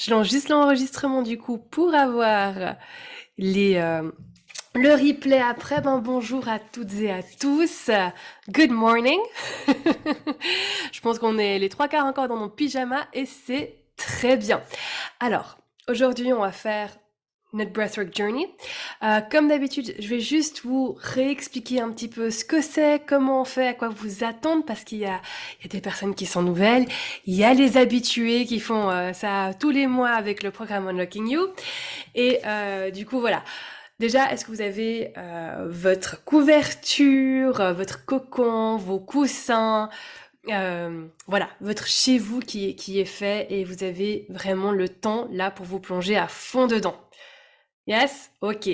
Je lance juste l'enregistrement du coup pour avoir les, le replay après. Ben, bonjour à toutes et à tous. Good morning. Je pense qu'on est les trois quarts encore dans mon pyjama et c'est très bien. Alors, aujourd'hui, on va faire notre Breathwork Journey. Comme d'habitude, je vais juste vous réexpliquer un petit peu ce que c'est, comment on fait, à quoi vous attendre, parce qu'il y a des personnes qui sont nouvelles, il y a les habitués qui font ça tous les mois avec le programme Unlocking You. Et du coup, voilà. Déjà, est-ce que vous avez votre couverture, votre cocon, vos coussins, voilà, votre chez vous qui est fait et vous avez vraiment le temps là pour vous plonger à fond dedans. Yes? Ok.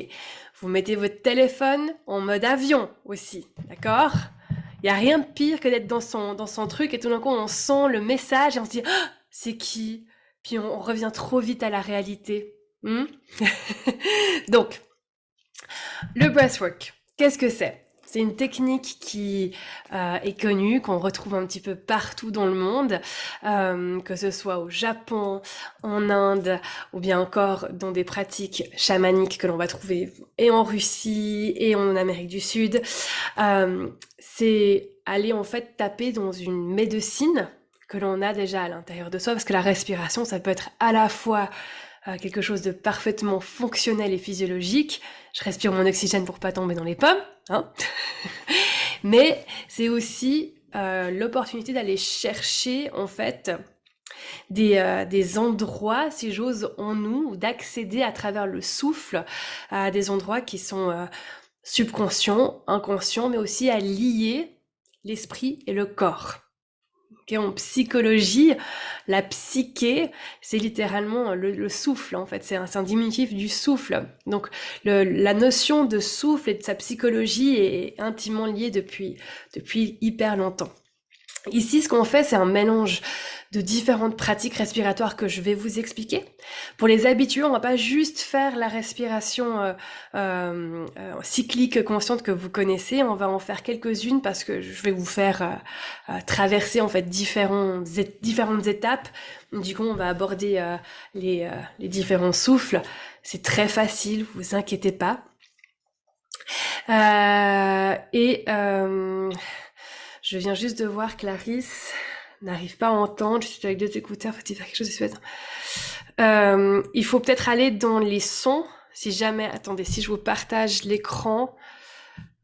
Vous mettez votre téléphone en mode avion aussi, d'accord? Il n'y a rien de pire que d'être dans son truc et tout d'un coup on sent le message et on se dit ah, c'est qui? Puis on revient trop vite à la réalité. Hmm. Donc, le breathwork, qu'est-ce que c'est? C'est une technique qui est connue, qu'on retrouve un petit peu partout dans le monde, que ce soit au Japon, en Inde, ou bien encore dans des pratiques chamaniques que l'on va trouver et en Russie et en Amérique du Sud. C'est aller en fait taper dans une médecine que l'on a déjà à l'intérieur de soi, parce que la respiration, ça peut être à la fois quelque chose de parfaitement fonctionnel et physiologique. Je respire mon oxygène pour pas tomber dans les pommes, hein. Mais c'est aussi l'opportunité d'aller chercher en fait des endroits, si j'ose, en nous, ou d'accéder à travers le souffle à des endroits qui sont subconscients, inconscients, mais aussi à lier l'esprit et le corps. Okay, en psychologie, la psyché, c'est littéralement le souffle, en fait. C'est un diminutif du souffle. Donc, la notion de souffle et de sa psychologie est intimement liée depuis hyper longtemps. Ici, ce qu'on fait, c'est un mélange de différentes pratiques respiratoires que je vais vous expliquer. Pour les habitués, on va pas juste faire la respiration cyclique consciente que vous connaissez, on va en faire quelques-unes parce que je vais vous faire traverser en fait différentes étapes. Du coup, on va aborder les différents souffles. C'est très facile, vous inquiétez pas. Je viens juste de voir Clarisse n'arrive pas à entendre. Je suis avec 2 écouteurs. Faut-il faire quelque chose de suite? Il faut peut-être aller dans les sons. Si jamais, attendez, si je vous partage l'écran.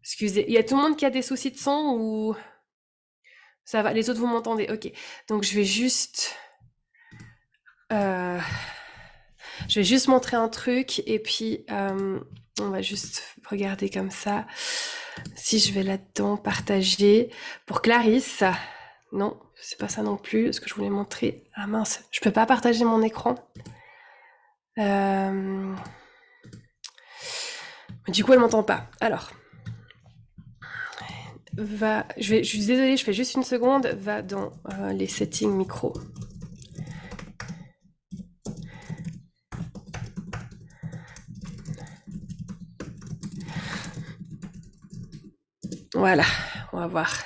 Excusez, il y a tout le monde qui a des soucis de son ou ça va? Les autres, vous m'entendez? Ok. Donc je vais juste montrer un truc et puis on va juste regarder comme ça. Si je vais là-dedans partager pour Clarisse. Non, c'est pas ça non plus, ce que je voulais montrer. Ah mince, je peux pas partager mon écran. Du coup, elle m'entend pas. Alors, je suis désolée, je fais juste une seconde. Va dans les settings micro. Voilà, on va voir.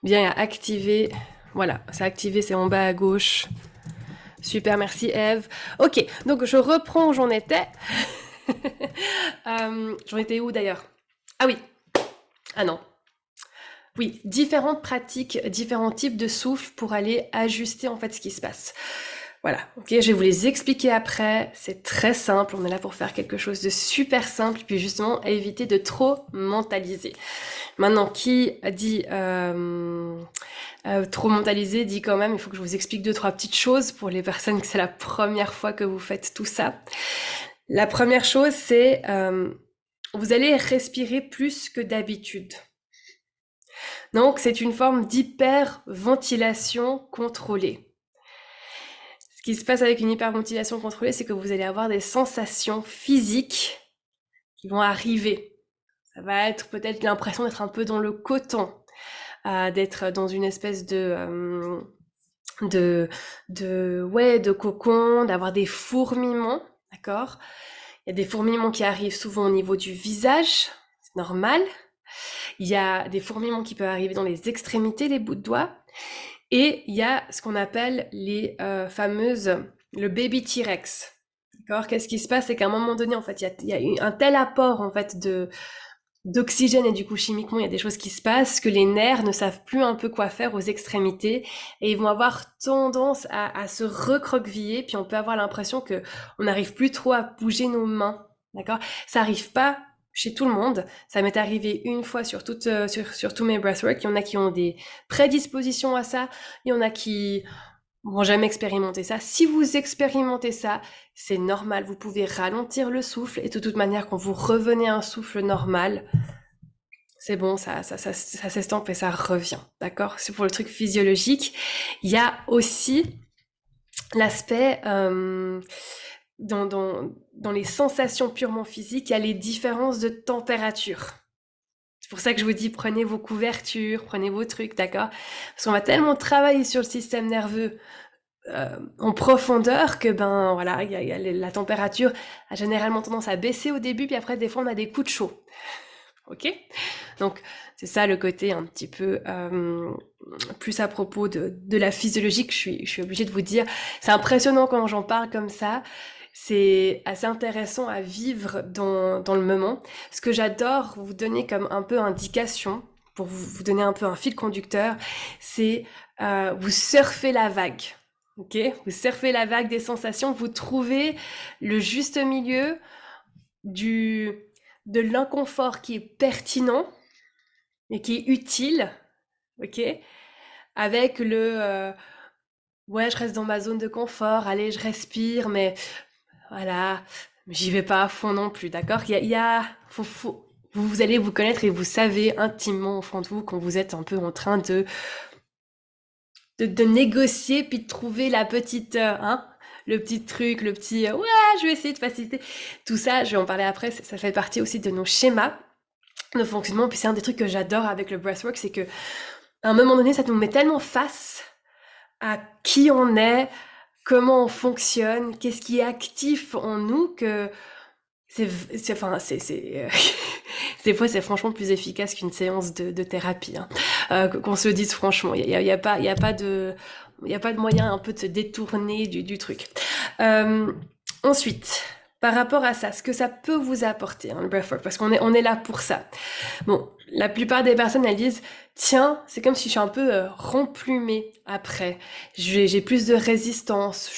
Bien, activer. Voilà, c'est activé, c'est en bas à gauche. Super, merci Eve. Ok, donc je reprends où j'en étais. J'en étais où d'ailleurs? Ah oui. Ah non. Oui, différentes pratiques, différents types de souffle pour aller ajuster en fait ce qui se passe. Voilà, ok, je vais vous les expliquer après, c'est très simple, on est là pour faire quelque chose de super simple, puis justement éviter de trop mentaliser. Maintenant, qui dit trop mentaliser, dit quand même, il faut que je vous explique 2-3 petites choses pour les personnes que c'est la première fois que vous faites tout ça. La première chose, c'est vous allez respirer plus que d'habitude. Donc, c'est une forme d'hyperventilation contrôlée. Ce qui se passe avec une hyperventilation contrôlée, c'est que vous allez avoir des sensations physiques qui vont arriver. Ça va être peut-être l'impression d'être un peu dans le coton, d'être dans une espèce de cocon, d'avoir des fourmillements, d'accord? Il y a des fourmillements qui arrivent souvent au niveau du visage, c'est normal. Il y a des fourmillements qui peuvent arriver dans les extrémités, les bouts de doigts. Et il y a ce qu'on appelle les fameuses, le baby T-Rex. D'accord? Qu'est-ce qui se passe? C'est qu'à un moment donné, en fait, il y a eu un tel apport en fait d'oxygène et du coup chimiquement il y a des choses qui se passent que les nerfs ne savent plus un peu quoi faire aux extrémités et ils vont avoir tendance à se recroqueviller, puis on peut avoir l'impression que on n'arrive plus trop à bouger nos mains, d'accord? Ça arrive pas chez tout le monde, ça m'est arrivé une fois sur tous mes breathwork. Il y en a qui ont des prédispositions à ça, il y en a qui vont jamais expérimenter ça. Si vous expérimentez ça, c'est normal, vous pouvez ralentir le souffle et de toute manière quand vous revenez à un souffle normal, c'est bon, ça s'estompe et ça revient, d'accord? C'est pour le truc physiologique. Il y a aussi l'aspect dans les sensations purement physiques, il y a les différences de température. C'est pour ça que je vous dis, prenez vos couvertures, prenez vos trucs, d'accord? Parce qu'on va tellement travailler sur le système nerveux en profondeur que ben voilà, y a la température a généralement tendance à baisser au début, puis après des fois on a des coups de chaud. Ok? Donc c'est ça le côté un petit peu plus à propos de la physiologie que je suis obligée de vous dire. C'est impressionnant quand j'en parle comme ça. C'est assez intéressant à vivre dans le moment. Ce que j'adore vous donner comme un peu indication, pour vous donner un peu un fil conducteur, c'est vous surfez la vague. Ok? Vous surfez la vague des sensations, vous trouvez le juste milieu de l'inconfort qui est pertinent et qui est utile, ok? Avec ouais, je reste dans ma zone de confort, allez, je respire, mais voilà, j'y vais pas à fond non plus, d'accord? Vous allez vous connaître et vous savez intimement au fond de vous quand vous êtes un peu en train de négocier puis de trouver la petite, le petit truc, le petit, ouais, je vais essayer de faciliter. Tout ça, je vais en parler après, ça fait partie aussi de nos schémas de fonctionnement. Puis c'est un des trucs que j'adore avec le breathwork, c'est que à un moment donné, ça nous met tellement face à qui on est, comment on fonctionne, qu'est-ce qui est actif en nous que enfin, des fois, c'est franchement plus efficace qu'une séance de thérapie, hein. Qu'on se le dise franchement. Il y a pas de moyen un peu de se détourner du truc. Ensuite, par rapport à ça, ce que ça peut vous apporter, hein, le breathwork, parce on est là pour ça. Bon, la plupart des personnes, elles disent, tiens, c'est comme si je suis un peu remplumée après. J'ai plus de résistance.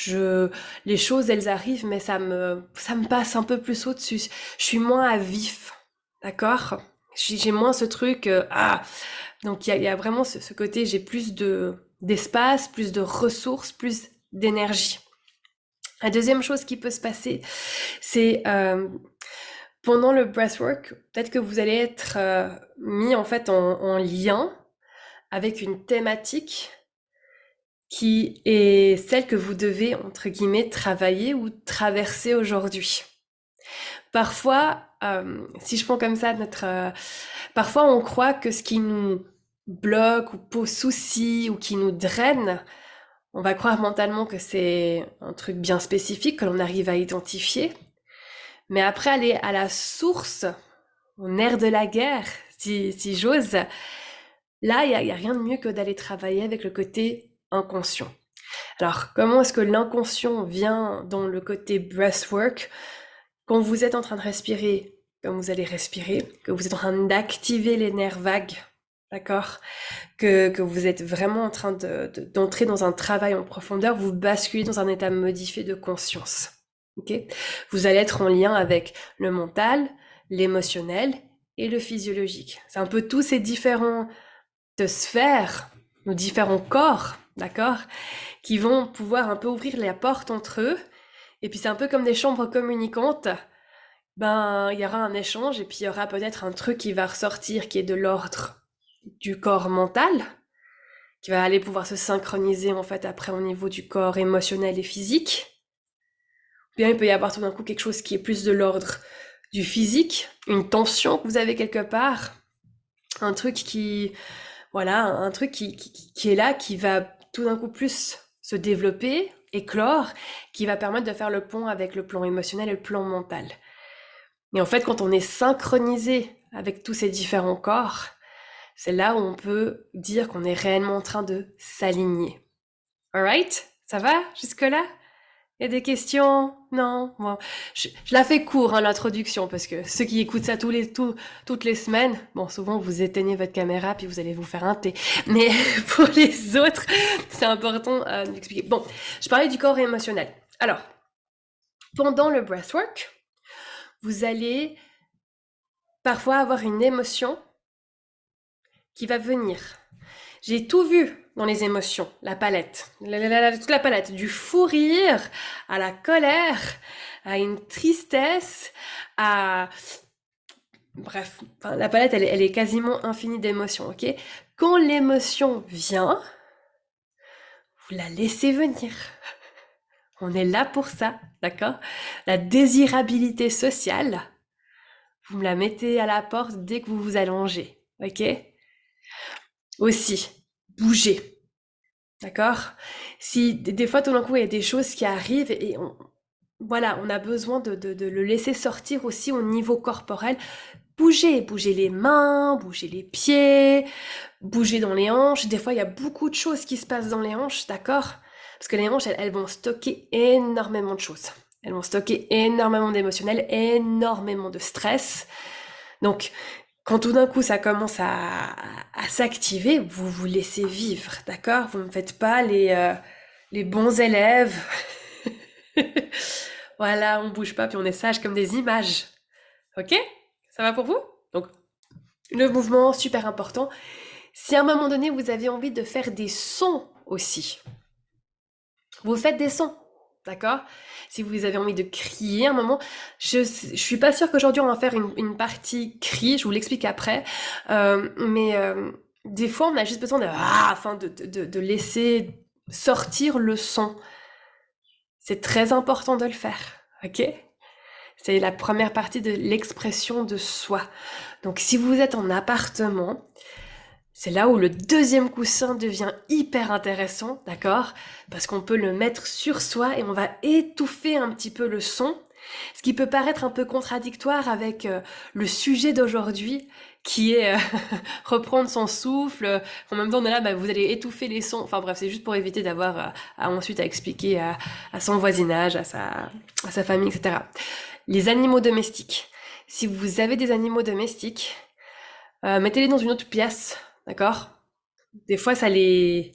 Les choses, elles arrivent, mais ça me passe un peu plus au-dessus. Je suis moins à vif, d'accord? J'ai moins ce truc, Donc il y a vraiment ce côté, j'ai plus d'espace, plus de ressources, plus d'énergie. La deuxième chose qui peut se passer, c'est pendant le breathwork, peut-être que vous allez être mis en fait en lien avec une thématique qui est celle que vous devez, entre guillemets, travailler ou traverser aujourd'hui. Parfois, si je prends comme ça parfois on croit que ce qui nous bloque ou pose souci ou qui nous draine, on va croire mentalement que c'est un truc bien spécifique que l'on arrive à identifier. Mais après aller à la source, au nerf de la guerre, si j'ose, là, il y a rien de mieux que d'aller travailler avec le côté inconscient. Alors, comment est-ce que l'inconscient vient dans le côté breathwork? Quand vous êtes en train de respirer, comme vous allez respirer, que vous êtes en train d'activer les nerfs vagues, d'accord? Que vous êtes vraiment en train d'entrer dans un travail en profondeur, vous basculez dans un état modifié de conscience. Ok? Vous allez être en lien avec le mental, l'émotionnel et le physiologique. C'est un peu tous ces différentes sphères, nos différents corps, d'accord, qui vont pouvoir un peu ouvrir la porte entre eux. Et puis c'est un peu comme des chambres communicantes. Ben, il y aura un échange et puis il y aura peut-être un truc qui va ressortir qui est de l'ordre du corps mental, qui va aller pouvoir se synchroniser en fait après au niveau du corps émotionnel et physique. Ou bien il peut y avoir tout d'un coup quelque chose qui est plus de l'ordre du physique, une tension que vous avez quelque part, un truc voilà, un truc qui est là, qui va tout d'un coup plus se développer, éclore, qui va permettre de faire le pont avec le plan émotionnel et le plan mental. Et en fait, quand on est synchronisé avec tous ces différents corps, C'est là où on peut dire qu'on est réellement en train de s'aligner. Alright? Ça va jusque-là? Il y a des questions? Non? Bon, je la fais court, hein, l'introduction, parce que ceux qui écoutent ça toutes les semaines, bon, souvent vous éteignez votre caméra puis vous allez vous faire un thé. Mais pour les autres, c'est important d'expliquer. Bon, je parlais du corps émotionnel. Alors, pendant le breathwork, vous allez parfois avoir une émotion qui va venir. J'ai tout vu dans les émotions, la palette, toute la palette, du fou rire à la colère, à une tristesse, à... Bref, enfin, la palette, elle est quasiment infinie d'émotions, ok? Quand l'émotion vient, vous la laissez venir. On est là pour ça, d'accord? La désirabilité sociale, vous me la mettez à la porte dès que vous vous allongez, ok? Aussi, bougez. D'accord? Si des fois, tout d'un coup, il y a des choses qui arrivent et voilà, on a besoin de le laisser sortir aussi au niveau corporel. Bougez les mains, bougez les pieds, bougez dans les hanches. Des fois, il y a beaucoup de choses qui se passent dans les hanches, d'accord? Parce que les hanches, elles vont stocker énormément de choses. Elles vont stocker énormément d'émotionnel, énormément de stress. Donc, quand tout d'un coup ça commence à s'activer, vous vous laissez vivre, d'accord? Vous ne faites pas les bons élèves. Voilà, on bouge pas puis on est sage comme des images. Ok? Ça va pour vous? Donc, le mouvement, super important. Si à un moment donné vous avez envie de faire des sons aussi, vous faites des sons. D'accord? Si vous avez envie de crier un moment, je suis pas sûre qu'aujourd'hui on va faire une partie cri, je vous l'explique après, mais des fois on a juste besoin de laisser sortir le son. C'est très important de le faire, ok? C'est la première partie de l'expression de soi. Donc si vous êtes en appartement, c'est là où le deuxième coussin devient hyper intéressant, d'accord? Parce qu'on peut le mettre sur soi et on va étouffer un petit peu le son, ce qui peut paraître un peu contradictoire avec le sujet d'aujourd'hui, qui est reprendre son souffle. En même temps, on est là, vous allez étouffer les sons. Enfin bref, c'est juste pour éviter d'avoir ensuite à expliquer à son voisinage, à sa famille, etc. Les animaux domestiques. Si vous avez des animaux domestiques, mettez-les dans une autre pièce. D'accord? Des fois, ça les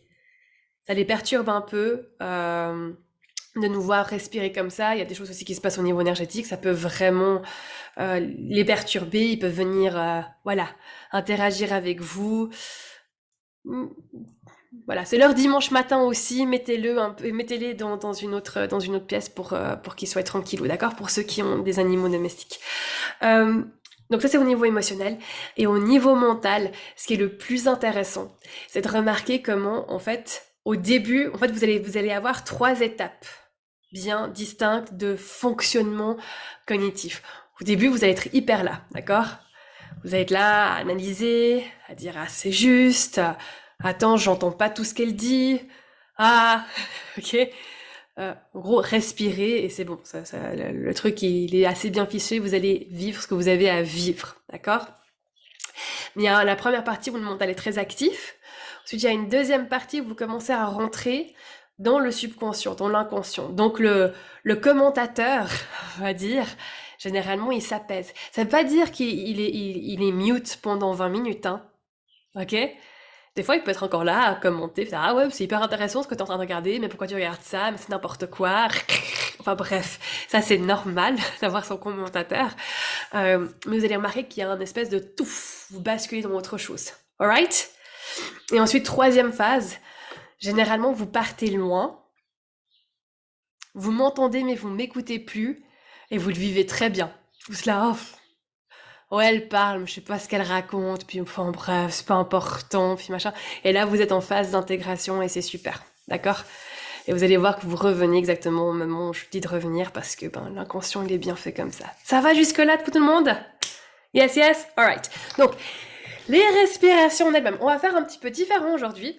perturbe un peu de nous voir respirer comme ça. Il y a des choses aussi qui se passent au niveau énergétique. Ça peut vraiment les perturber. Ils peuvent venir, voilà, interagir avec vous. Voilà, c'est leur dimanche matin aussi. Mettez-les dans une autre pièce pour qu'ils soient tranquilles, d'accord? Pour ceux qui ont des animaux domestiques. Donc ça, c'est au niveau émotionnel. Et au niveau mental, ce qui est le plus intéressant, c'est de remarquer comment, en fait, au début, en fait, vous allez avoir 3 étapes bien distinctes de fonctionnement cognitif. Au début, vous allez être hyper là, d'accord? Vous allez être là à analyser, à dire « Ah, c'est juste. Attends, j'entends pas tout ce qu'elle dit. Ah, ok ?» En gros, respirez et c'est bon. Le truc, il est assez bien fiché. Vous allez vivre ce que vous avez à vivre, d'accord? Mais il y a la première partie où le mental est très actif. Ensuite, il y a une deuxième partie où vous commencez à rentrer dans le subconscient, dans l'inconscient. Donc le commentateur, on va dire, généralement, il s'apaise. Ça veut pas dire qu'il est mute pendant 20 minutes, hein. Ok? Des fois, il peut être encore là à commenter, faire, ah ouais, c'est hyper intéressant ce que tu es en train de regarder, mais pourquoi tu regardes ça, mais c'est n'importe quoi. Enfin bref, ça c'est normal d'avoir son commentateur. Mais vous allez remarquer qu'il y a un espèce de touf, vous basculez dans autre chose. Alright? Et ensuite, troisième phase, généralement vous partez loin, vous m'entendez mais vous m'écoutez plus, et vous le vivez très bien. Vous êtes là, oh, ouais, elle parle, mais je sais pas ce qu'elle raconte, puis enfin bref, c'est pas important, puis machin. Et là, vous êtes en phase d'intégration et c'est super, d'accord? Et vous allez voir que vous revenez exactement au moment où je vous dis de revenir parce que l'inconscient, il est bien fait comme ça. Ça va jusque-là pour tout le monde? Yes, yes? Alright. Donc, les respirations en elles-mêmes. On va faire un petit peu différent aujourd'hui.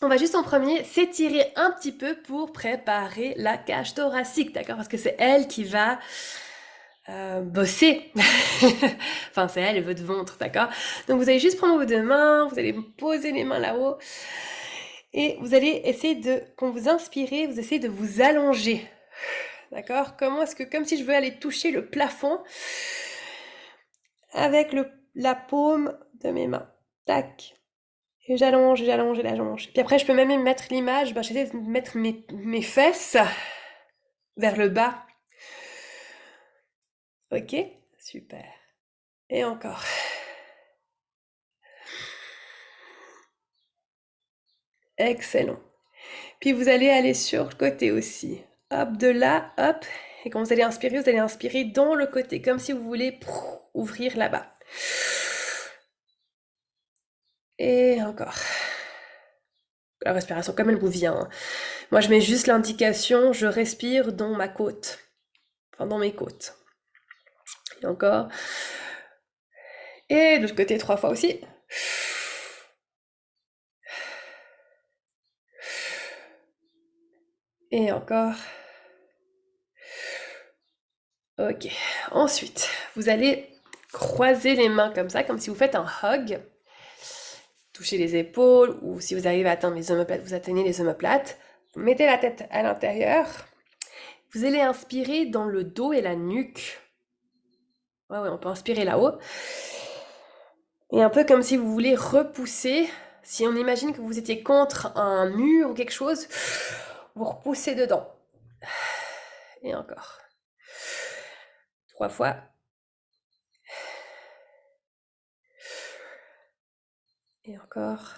On va juste en premier s'étirer un petit peu pour préparer la cage thoracique, d'accord? Parce que c'est elle qui va bosser. Enfin, c'est elle et votre ventre, d'accord? Donc, vous allez juste prendre vos deux mains, vous allez poser les mains là-haut et vous allez essayer de, quand vous inspirez, vous essayez de vous allonger. D'accord? Comment est-ce que, comme si je veux aller toucher le plafond avec la paume de mes mains. Tac. Et j'allonge, j'allonge et j'allonge. Puis après, je peux même mettre l'image, j'essaie de mettre mes fesses vers le bas. Ok? Super. Et encore. Excellent. Puis vous allez aller sur le côté aussi. Hop, de là, hop. Et quand vous allez inspirer dans le côté, comme si vous voulez ouvrir là-bas. Et encore. La respiration, comme elle vous vient. Hein. Moi, je mets juste l'indication, je respire dans ma côte. Enfin, dans mes côtes. Et encore. Et de l'autre côté, 3 fois aussi. Et encore. Ok. Ensuite, vous allez croiser les mains comme ça, comme si vous faites un hug. Touchez les épaules, ou si vous arrivez à atteindre les omoplates, vous atteignez les omoplates. Vous mettez la tête à l'intérieur. Vous allez inspirer dans le dos et la nuque. Ouais, on peut inspirer là-haut. Et un peu comme si vous voulez repousser. Si on imagine que vous étiez contre un mur ou quelque chose, vous repoussez dedans. Et encore. 3 fois. Et encore.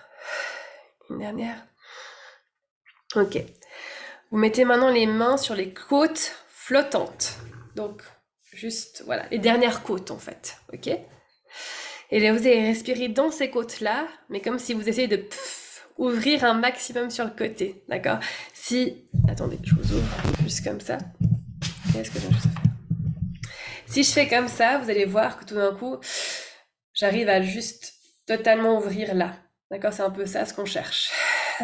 Une dernière. Ok. Vous mettez maintenant les mains sur les côtes flottantes. Donc, juste, voilà, les dernières côtes en fait. Ok? Et là, vous allez respirer dans ces côtes-là, mais comme si vous essayez de ouvrir un maximum sur le côté. D'accord? Si. Attendez, je vous ouvre juste comme ça. Qu'est-ce que j'ai juste à faire? Si je fais comme ça, vous allez voir que tout d'un coup, j'arrive à juste totalement ouvrir là. D'accord? C'est un peu ça ce qu'on cherche.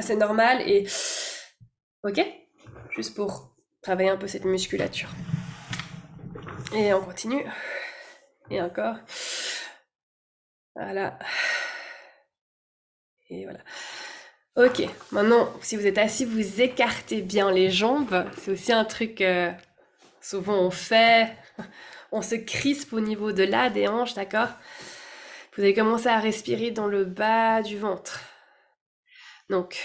C'est normal et... Ok? Juste pour travailler un peu cette musculature. Et on continue. Et encore. Voilà. Et voilà. Ok, maintenant, si vous êtes assis, vous écartez bien les jambes. C'est aussi un truc souvent on fait. On se crispe au niveau de là, des hanches, d'accord? Vous allez commencer à respirer dans le bas du ventre. Donc,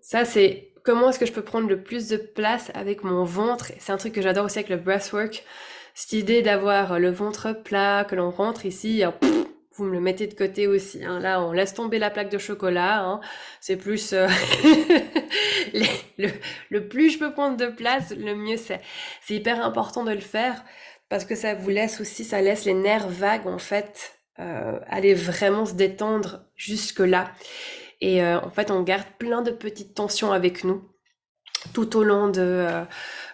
ça c'est comment est-ce que je peux prendre le plus de place avec mon ventre. C'est un truc que j'adore aussi avec le breathwork. Cette idée d'avoir le ventre plat, que l'on rentre ici, vous me le mettez de côté aussi. Hein. Là, on laisse tomber la plaque de chocolat. Hein. C'est plus... le plus je peux prendre de place, le mieux c'est. C'est hyper important de le faire parce que ça vous laisse aussi, ça laisse les nerfs vagues en fait aller vraiment se détendre jusque-là. Et en fait, on garde plein de petites tensions avec nous tout au long de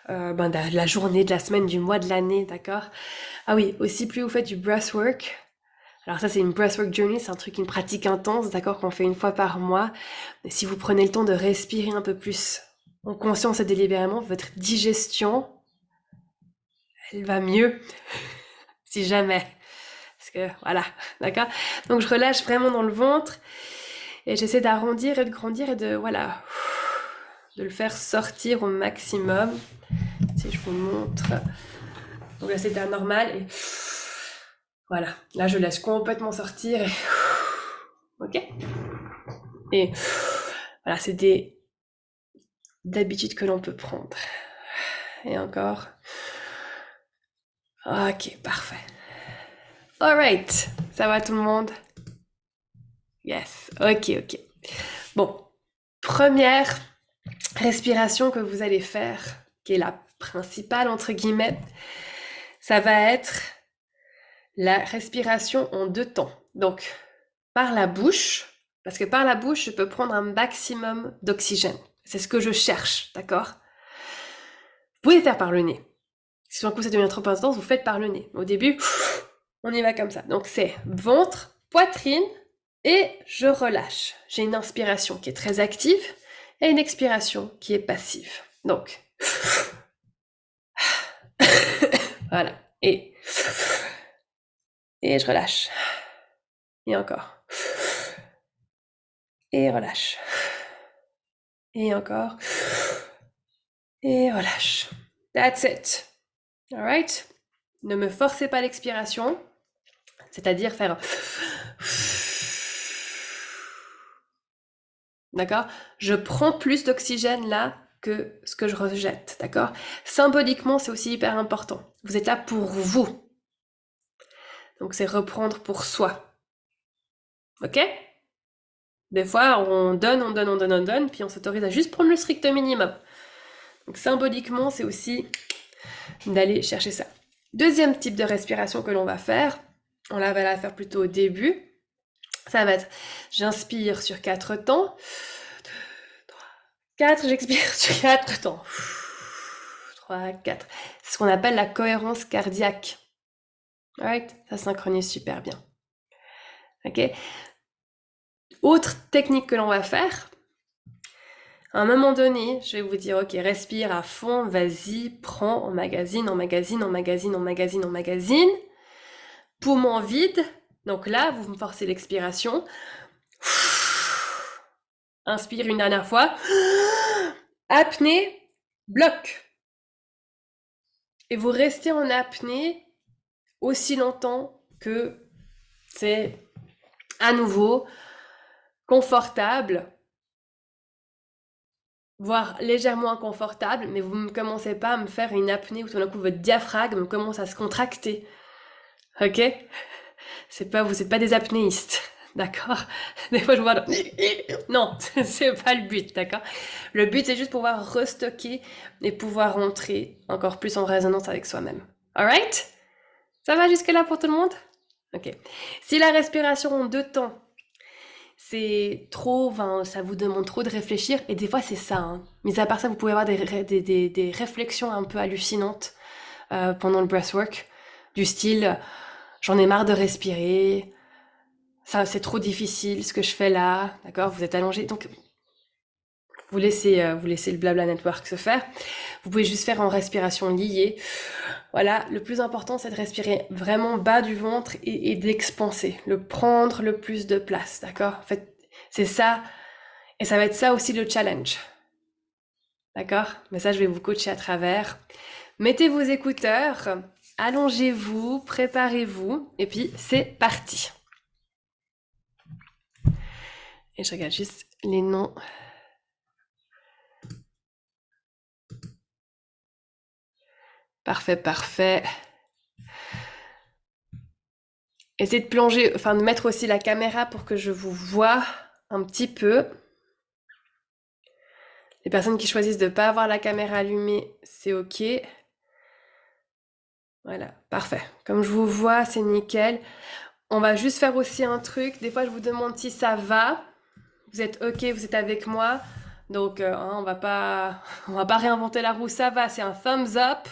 la journée, de la semaine, du mois, de l'année, d'accord? Ah oui, aussi plus vous faites du breathwork, alors ça c'est une breathwork journey, c'est un truc, une pratique intense, d'accord, qu'on fait une fois par mois. Mais si vous prenez le temps de respirer un peu plus en conscience et délibérément, votre digestion, elle va mieux, si jamais. Parce que voilà, d'accord? Donc je relâche vraiment dans le ventre et j'essaie d'arrondir et de grandir et de, voilà, de le faire sortir au maximum. Si je vous montre. Donc là c'était normal et voilà, là je laisse complètement sortir et ok. Et voilà, c'est des d'habitudes que l'on peut prendre. Et encore. Ok, parfait. Alright, ça va tout le monde? Yes, ok. Bon, première respiration que vous allez faire, qui est la principale entre guillemets, ça va être la respiration en 2 temps. Donc, par la bouche, parce que par la bouche, je peux prendre un maximum d'oxygène. C'est ce que je cherche, d'accord? Vous pouvez faire par le nez. Si d'un coup ça devient trop intense, vous faites par le nez. Au début, on y va comme ça. Donc c'est ventre, poitrine, et je relâche. J'ai une inspiration qui est très active et une expiration qui est passive. Donc, voilà. Et je relâche. Et encore. Et relâche. Et encore. Et relâche. That's it. All right? Ne me forcez pas l'expiration, c'est-à-dire faire... D'accord? Je prends plus d'oxygène là que ce que je rejette, d'accord? Symboliquement, c'est aussi hyper important. Vous êtes là pour vous. Donc c'est reprendre pour soi. Ok? Des fois, on donne, puis on s'autorise à juste prendre le strict minimum. Donc symboliquement, c'est aussi d'aller chercher ça. Deuxième type de respiration que l'on va faire, on va la faire plutôt au début. Ça va être, j'inspire sur 4 temps. 4, j'expire sur 4 temps. 3, 4. C'est ce qu'on appelle la cohérence cardiaque. Right? Ça synchronise super bien. Ok? Autre technique que l'on va faire. À un moment donné, je vais vous dire, ok, respire à fond, vas-y, prends, emmagasine. Poumon vide. Donc là, vous me forcez l'expiration. Inspire une dernière fois. Apnée, bloc. Et vous restez en apnée aussi longtemps que c'est à nouveau confortable, voire légèrement inconfortable, mais vous ne commencez pas à me faire une apnée où tout d'un coup votre diaphragme commence à se contracter. Ok? Vous n'êtes pas des apnéistes. D'accord? Des fois, je vois... Non, c'est pas le but, d'accord? Le but, c'est juste pouvoir restocker et pouvoir rentrer encore plus en résonance avec soi-même. Alright? Ça va jusque-là pour tout le monde? Ok. Si la respiration en 2 temps, c'est trop, ça vous demande trop de réfléchir, et des fois, c'est ça. Hein. Mais à part ça, vous pouvez avoir des réflexions un peu hallucinantes pendant le breathwork, du style, j'en ai marre de respirer, ça, c'est trop difficile ce que je fais là, d'accord? Vous êtes allongé, donc vous laissez le blabla network se faire. Vous pouvez juste faire en respiration liée. Voilà, le plus important, c'est de respirer vraiment bas du ventre et d'expanser, le prendre le plus de place, d'accord? En fait, c'est ça, et ça va être ça aussi le challenge, d'accord? Mais ça, je vais vous coacher à travers. Mettez vos écouteurs, allongez-vous, préparez-vous, et puis c'est parti. Et je regarde juste les noms. Parfait, parfait. Essayez de plonger, enfin de mettre aussi la caméra pour que je vous vois un petit peu. Les personnes qui choisissent de ne pas avoir la caméra allumée, c'est ok. Voilà, parfait. Comme je vous vois, c'est nickel. On va juste faire aussi un truc. Des fois, je vous demande si ça va. Vous êtes ok, vous êtes avec moi. Donc, on va pas réinventer la roue. Ça va, c'est un thumbs up.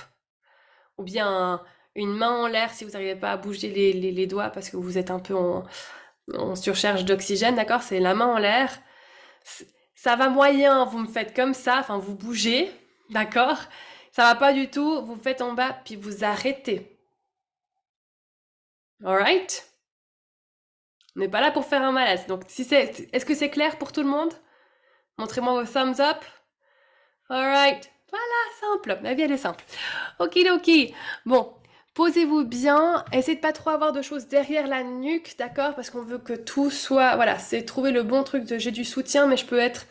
Ou bien une main en l'air si vous n'arrivez pas à bouger les doigts parce que vous êtes un peu en surcharge d'oxygène, d'accord? C'est la main en l'air. Ça va moyen, vous me faites comme ça, enfin vous bougez, d'accord? Ça va pas du tout, vous faites en bas, puis vous arrêtez. Alright? On n'est pas là pour faire un malaise. Donc, est-ce que c'est clair pour tout le monde? Montrez-moi vos thumbs up. Alright. Voilà, simple. La vie, elle est simple. Ok. Bon, posez-vous bien. Essayez de pas trop avoir de choses derrière la nuque, d'accord? Parce qu'on veut que tout soit... Voilà, c'est trouver le bon truc de j'ai du soutien, mais je peux être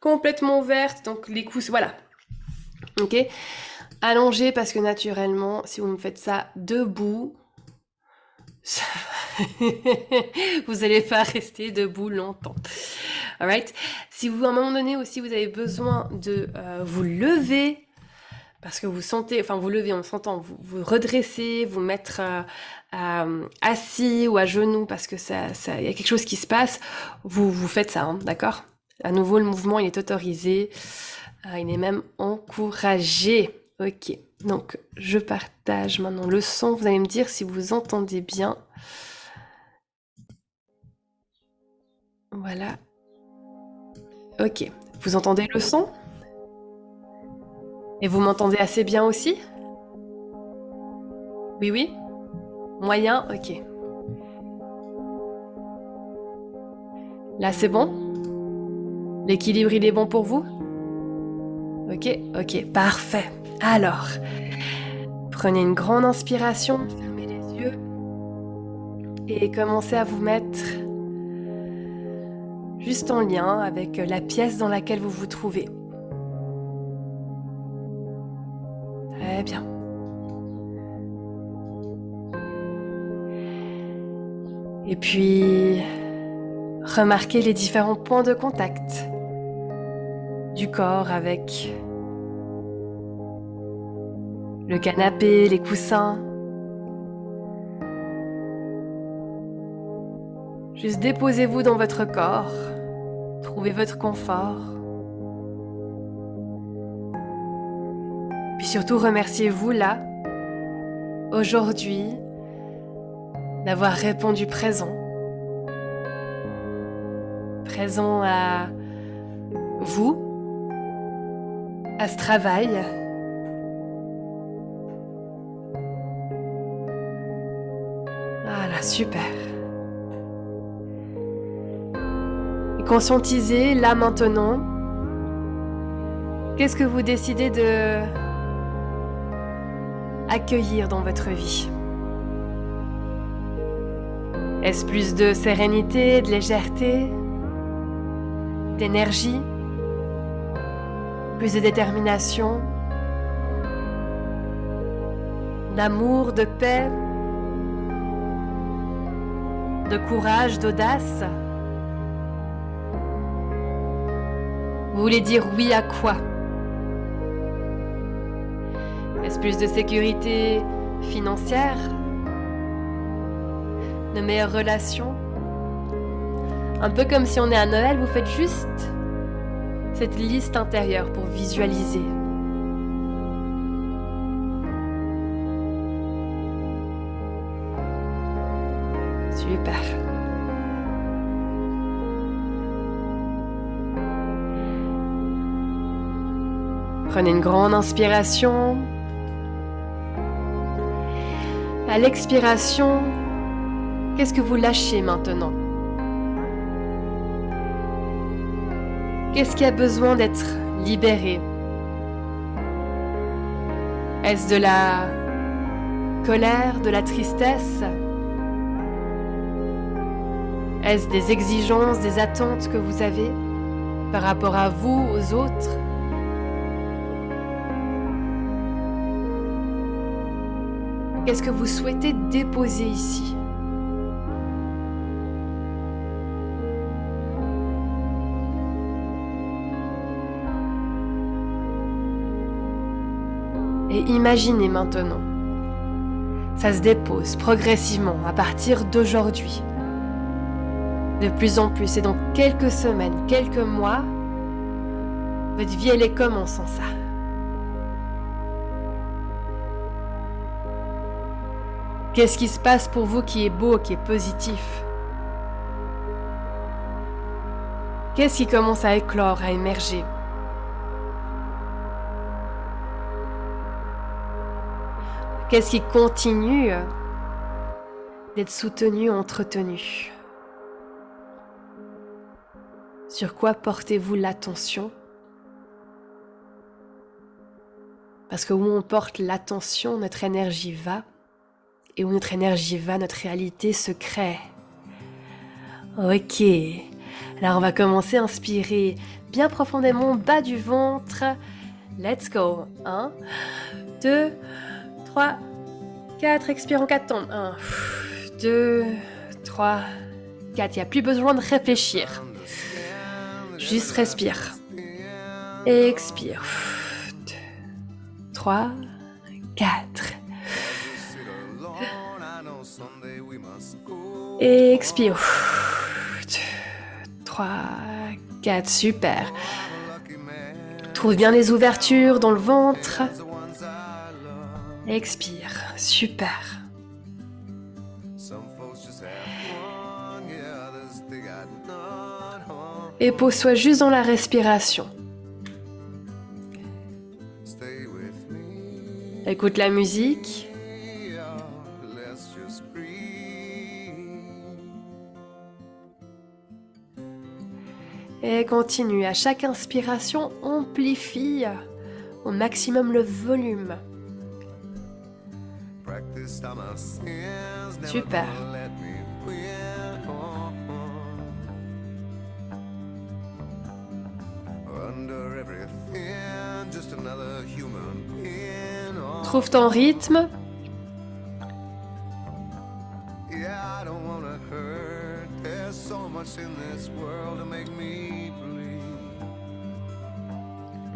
complètement ouverte. Donc, les coups... Voilà. Ok? Allongez parce que naturellement, si vous me faites ça debout... vous n'allez pas rester debout longtemps. Alright? Si vous, à un moment donné aussi, vous avez besoin de vous lever, parce que vous sentez, enfin vous levez, on s'entend, vous redresser, vous mettre assis ou à genoux, parce que y a quelque chose qui se passe, vous faites ça, hein, d'accord? À nouveau, le mouvement, il est autorisé, il est même encouragé. Ok, donc je partage maintenant le son, vous allez me dire si vous entendez bien. Voilà. Ok, vous entendez le son? Et vous m'entendez assez bien aussi? Oui, oui. Moyen, ok. Là, c'est bon? L'équilibre, il est bon pour vous? Ok, ok, parfait. Alors, prenez une grande inspiration, fermez les yeux et commencez à vous mettre juste en lien avec la pièce dans laquelle vous vous trouvez. Très bien. Et puis, remarquez les différents points de contact du corps avec le canapé, les coussins. Juste déposez-vous dans votre corps, trouvez votre confort. Puis surtout remerciez-vous là, aujourd'hui, d'avoir répondu présent. Présent à vous, à ce travail. Voilà, super. Et conscientisez là maintenant, qu'est-ce que vous décidez de accueillir dans votre vie? Est-ce plus de sérénité, de légèreté, d'énergie, plus de détermination, d'amour, de paix, de courage, d'audace? Vous voulez dire oui à quoi? Est-ce plus de sécurité financière? De meilleures relations? Un peu comme si on est à Noël, vous faites juste cette liste intérieure pour visualiser. Super. Prenez une grande inspiration. À l'expiration, qu'est-ce que vous lâchez maintenant? Qu'est-ce qui a besoin d'être libéré? Est-ce de la colère, de la tristesse? Est-ce des exigences, des attentes que vous avez par rapport à vous, aux autres? Qu'est-ce que vous souhaitez déposer ici? Et imaginez maintenant, ça se dépose progressivement à partir d'aujourd'hui. De plus en plus, et dans quelques semaines, quelques mois, votre vie, elle est comment sans ça? Qu'est-ce qui se passe pour vous qui est beau, qui est positif? Qu'est-ce qui commence à éclore, à émerger? Qu'est-ce qui continue d'être soutenu, entretenu? Sur quoi portez-vous l'attention? Parce que où on porte l'attention, notre énergie va. Et où notre énergie va, notre réalité se crée. Ok. Alors on va commencer à inspirer bien profondément bas du ventre. Let's go. 1, 2, 3, 4. Expire en 4 temps. 1, 2, 3, 4. Il n'y a plus besoin de réfléchir. Juste respire. Expire. 2, 3, 4. Expire. 2, 3, 4. Super. Trouve bien les ouvertures dans le ventre. Expire. Super. Et pose-toi juste dans la respiration. Écoute la musique. Et continue. À chaque inspiration, amplifie au maximum le volume. Super. Trouve ton rythme.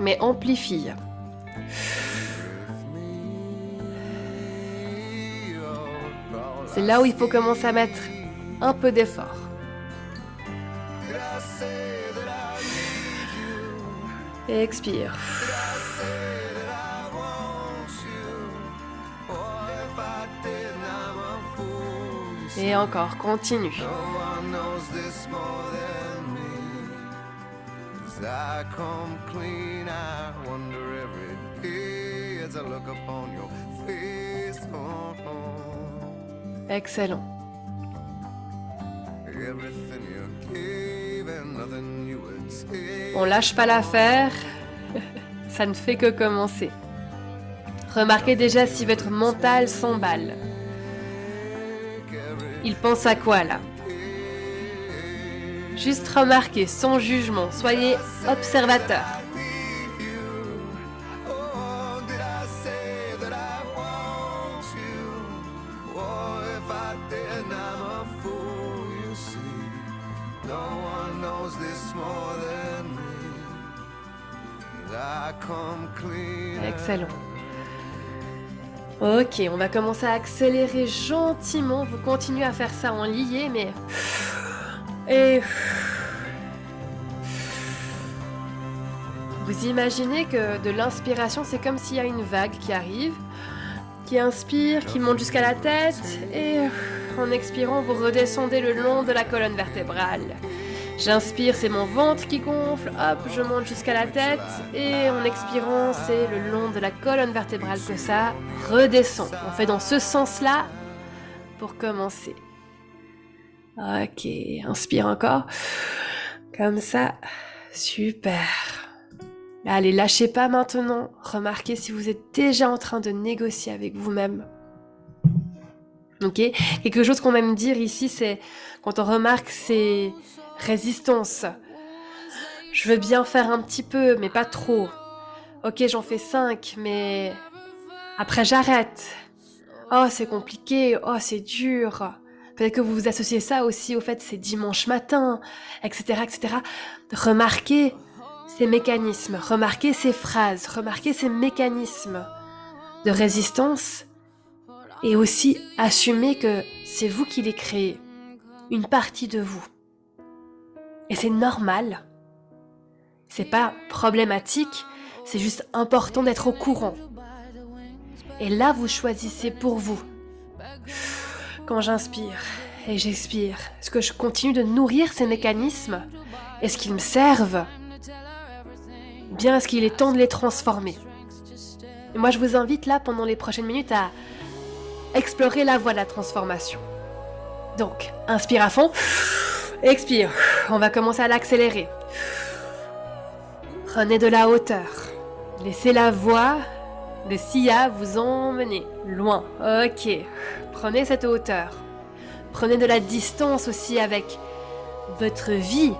Mais amplifie. C'est là où il faut commencer à mettre un peu d'effort. Et expire. Et encore, continue. Excellent. On lâche pas l'affaire, ça ne fait que commencer. Remarquez déjà si votre mental s'emballe. Il pense à quoi là? Juste remarquez, sans jugement, soyez observateur. Excellent. Ok, on va commencer à accélérer gentiment. Vous continuez à faire ça en lié, mais... Et... Vous imaginez que de l'inspiration, c'est comme s'il y a une vague qui arrive, qui inspire, qui monte jusqu'à la tête, et en expirant, vous redescendez le long de la colonne vertébrale. J'inspire, c'est mon ventre qui gonfle, hop, je monte jusqu'à la tête, et en expirant, c'est le long de la colonne vertébrale que ça redescend. On fait dans ce sens-là pour commencer. Ok, inspire encore. Comme ça, super. Allez, lâchez pas maintenant. Remarquez si vous êtes déjà en train de négocier avec vous-même. Ok, quelque chose qu'on aime dire ici, c'est quand on remarque ces résistances. Je veux bien faire un petit peu, mais pas trop. Ok, j'en fais 5, mais après j'arrête. Oh, c'est compliqué. Oh, c'est dur. Peut-être que vous vous associez ça aussi au fait que c'est dimanche matin, etc., etc. Remarquez ces mécanismes, remarquez ces phrases, remarquez ces mécanismes de résistance et aussi assumez que c'est vous qui les créez, une partie de vous. Et c'est normal, c'est pas problématique, c'est juste important d'être au courant. Et là, vous choisissez pour vous. Quand j'inspire et j'expire, est-ce que je continue de nourrir ces mécanismes? Est-ce qu'ils me servent? Bien, est-ce qu'il est temps de les transformer? Et moi, je vous invite là, pendant les prochaines minutes, à explorer la voie de la transformation. Donc, inspire à fond, expire. On va commencer à l'accélérer. Prenez de la hauteur. Laissez la voix de Sia vous emmener loin. Ok, prenez cette hauteur. Prenez de la distance aussi avec votre vie,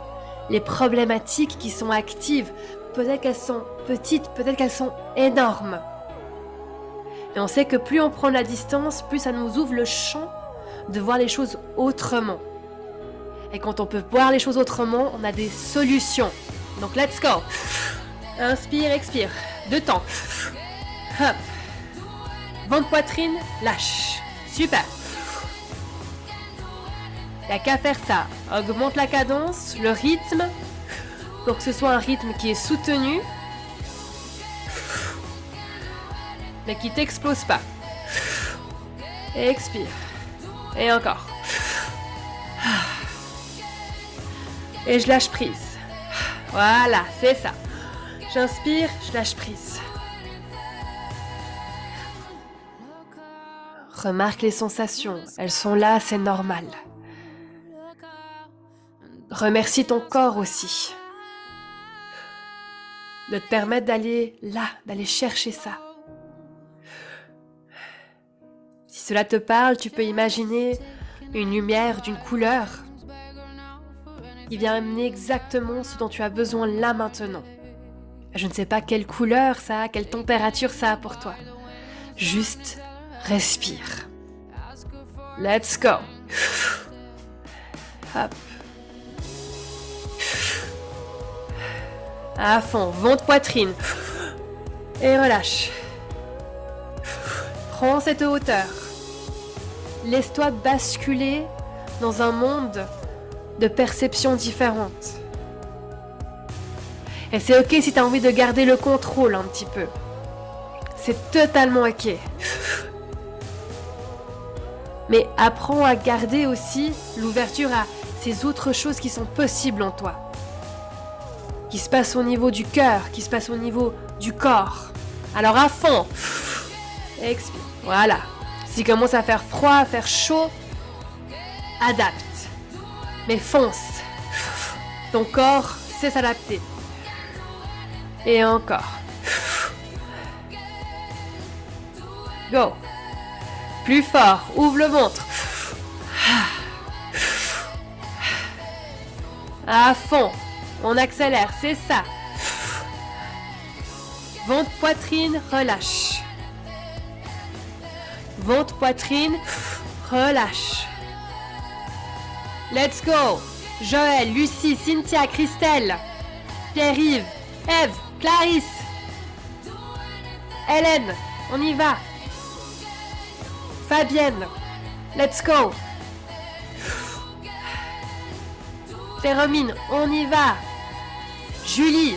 les problématiques qui sont actives. Peut-être qu'elles sont petites, peut-être qu'elles sont énormes. Et on sait que plus on prend de la distance, plus ça nous ouvre le champ de voir les choses autrement. Et quand on peut voir les choses autrement, on a des solutions. Donc let's go. Inspire, expire. 2 temps. Hop. Ventre poitrine, lâche. Super. Il n'y a qu'à faire ça. Augmente la cadence, le rythme, pour que ce soit un rythme qui est soutenu, mais qui t'explose pas. Et expire. Et encore. Et je lâche prise. Voilà, c'est ça. J'inspire, je lâche prise. Remarque les sensations. Elles sont là, c'est normal. Remercie ton corps aussi. de te permettre d'aller là, d'aller chercher ça. Si cela te parle, tu peux imaginer une lumière d'une couleur qui vient amener exactement ce dont tu as besoin là maintenant. Je ne sais pas quelle couleur ça a, quelle température ça a pour toi. Juste respire. Let's go. Hop. À fond, ventre poitrine. Et relâche. Prends cette hauteur. Laisse-toi basculer dans un monde de perceptions différentes. Et c'est ok si tu as envie de garder le contrôle un petit peu. C'est totalement ok. Mais apprends à garder aussi l'ouverture à ces autres choses qui sont possibles en toi. Qui se passent au niveau du cœur, qui se passent au niveau du corps. Alors à fond. Expire. Voilà. S'il commence à faire froid, à faire chaud, adapte. Mais fonce. Ton corps sait s'adapter. Et encore. Go. Plus fort. Ouvre le ventre. À fond. On accélère, c'est ça. Ventre, poitrine, relâche. Ventre, poitrine, relâche. Let's go. Joël, Lucie, Cynthia, Christelle, Pierre-Yves, Eve, Clarisse, Hélène, on y va. Fabienne, let's go. Péromine, on y va. Julie,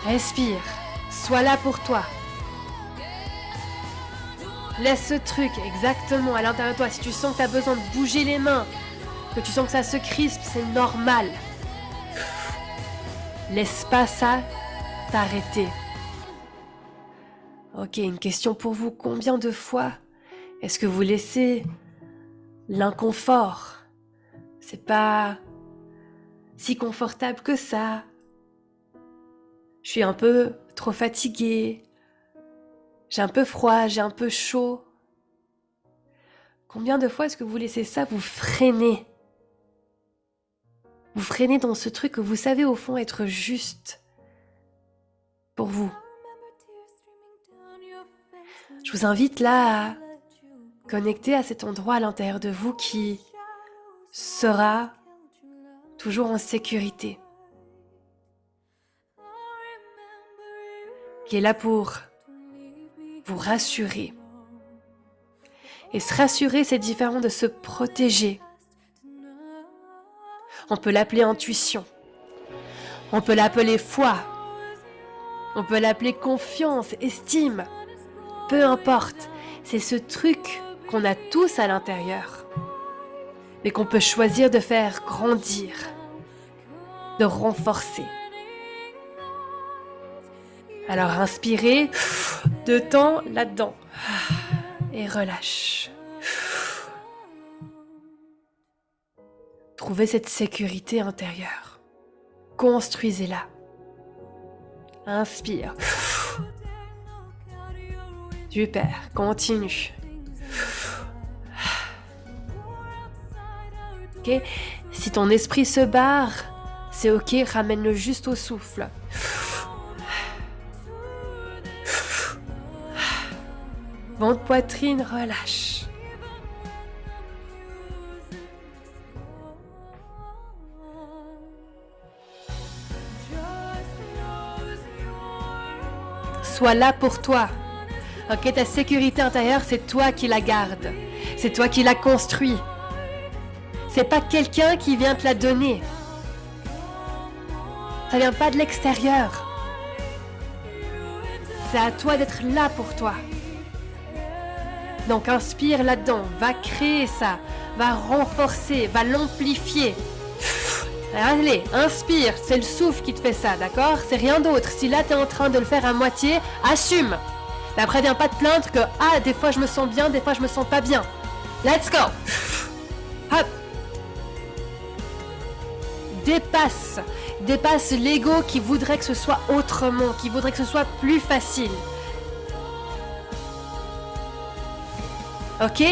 respire, sois là pour toi. Laisse ce truc exactement à l'intérieur de toi. Si tu sens que tu as besoin de bouger les mains, que tu sens que ça se crispe, c'est normal. Laisse pas ça t'arrêter. Ok, une question pour vous. Combien de fois est-ce que vous laissez l'inconfort? C'est pas si confortable que ça. Je suis un peu trop fatiguée. J'ai un peu froid, j'ai un peu chaud. Combien de fois est-ce que vous laissez ça vous freiner? Vous freinez dans ce truc que vous savez au fond être juste pour vous. Je vous invite là à connecter à cet endroit à l'intérieur de vous qui sera toujours en sécurité. Qui est là pour vous rassurer. Et se rassurer, c'est différent de se protéger. On peut l'appeler intuition. On peut l'appeler foi. On peut l'appeler confiance, estime. Peu importe. C'est ce truc qu'on a tous à l'intérieur. Mais qu'on peut choisir de faire grandir. De renforcer. Alors inspirez, de temps là-dedans. Et relâche. Trouvez cette sécurité intérieure. Construisez-la. Inspire. Super, continue. Ok, si ton esprit se barre, c'est ok, ramène-le juste au souffle. Ventre, poitrine, relâche. Sois là pour toi. Ok, ta sécurité intérieure, c'est toi qui la garde. C'est toi qui la construis. C'est pas quelqu'un qui vient te la donner. Ça vient pas de l'extérieur. C'est à toi d'être là pour toi. Donc inspire là-dedans, va créer ça, va renforcer, va l'amplifier. Allez, inspire, c'est le souffle qui te fait ça, d'accord? C'est rien d'autre. Si là tu es en train de le faire à moitié, assume. Mais après viens pas te plaindre que des fois je me sens bien, des fois je me sens pas bien. Let's go. Hop. Dépasse Dépasse l'ego qui voudrait que ce soit autrement, qui voudrait que ce soit plus facile. Ok?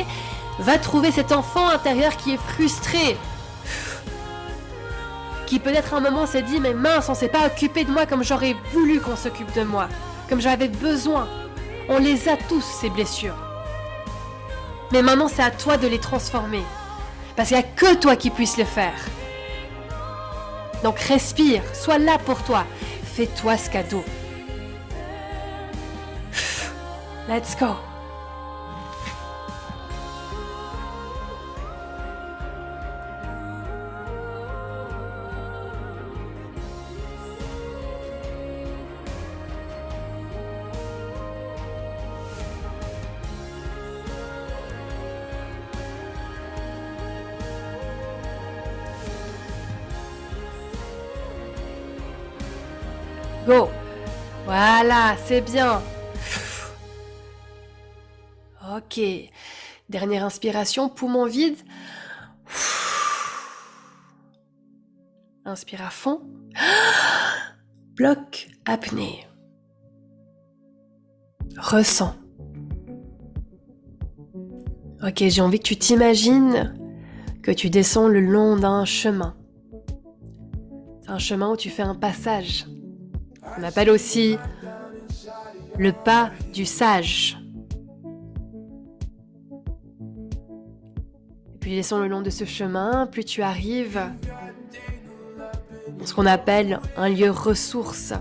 Va trouver cet enfant intérieur qui est frustré. Qui peut-être à un moment s'est dit, mais mince, on s'est pas occupé de moi comme j'aurais voulu qu'on s'occupe de moi. Comme j'avais besoin. On les a tous, ces blessures. Mais maintenant, c'est à toi de les transformer. Parce qu'il n'y a que toi qui puisses le faire. Donc respire, sois là pour toi. Fais-toi ce cadeau. Let's go. Go. Voilà, c'est bien. Ok. Dernière inspiration, poumon vide. Inspire à fond. Bloc apnée. Ressens. Ok, j'ai envie que tu t'imagines que tu descends le long d'un chemin. C'est un chemin où tu fais un passage. On appelle aussi le pas du sage. Et puis descends le long de ce chemin, plus tu arrives dans ce qu'on appelle un lieu ressource.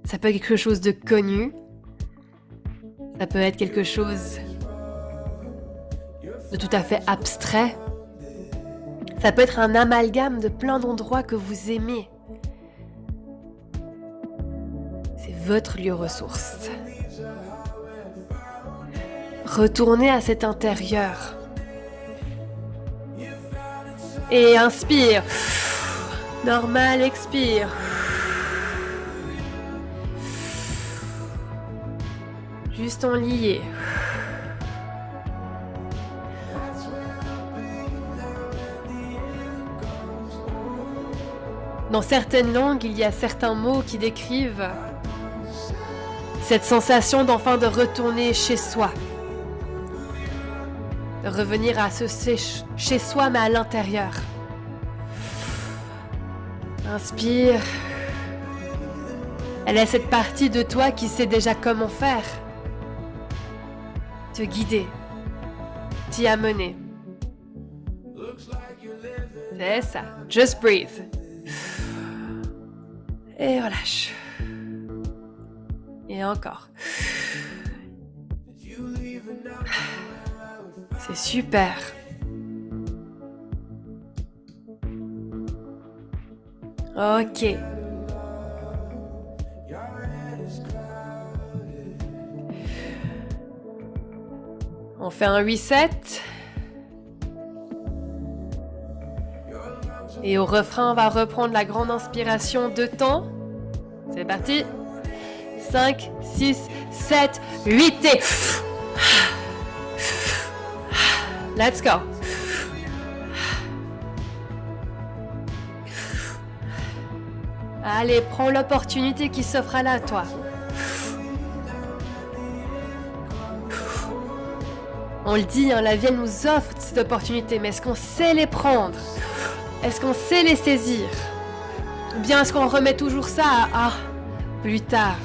Ça peut être quelque chose de connu, ça peut être quelque chose de tout à fait abstrait, ça peut être un amalgame de plein d'endroits que vous aimez. Votre lieu ressource. Retournez à cet intérieur. Et inspire. Normal, expire. Juste en lié. Dans certaines langues, il y a certains mots qui décrivent cette sensation d'enfin de retourner chez soi. De revenir à ce chez soi mais à l'intérieur. Inspire. Elle est cette partie de toi qui sait déjà comment faire. Te guider. T'y amener. C'est ça. Just breathe. Et relâche. Et encore. C'est super. Ok. On fait un reset. Et au refrain, on va reprendre la grande inspiration 2 temps. C'est parti. 5, 6, 7, 8 et... Let's go. Allez, prends l'opportunité qui s'offre à là, toi. On le dit, hein, la vie, elle nous offre cette opportunité, mais est-ce qu'on sait les prendre? Est-ce qu'on sait les saisir? Ou bien est-ce qu'on remet toujours ça à plus tard,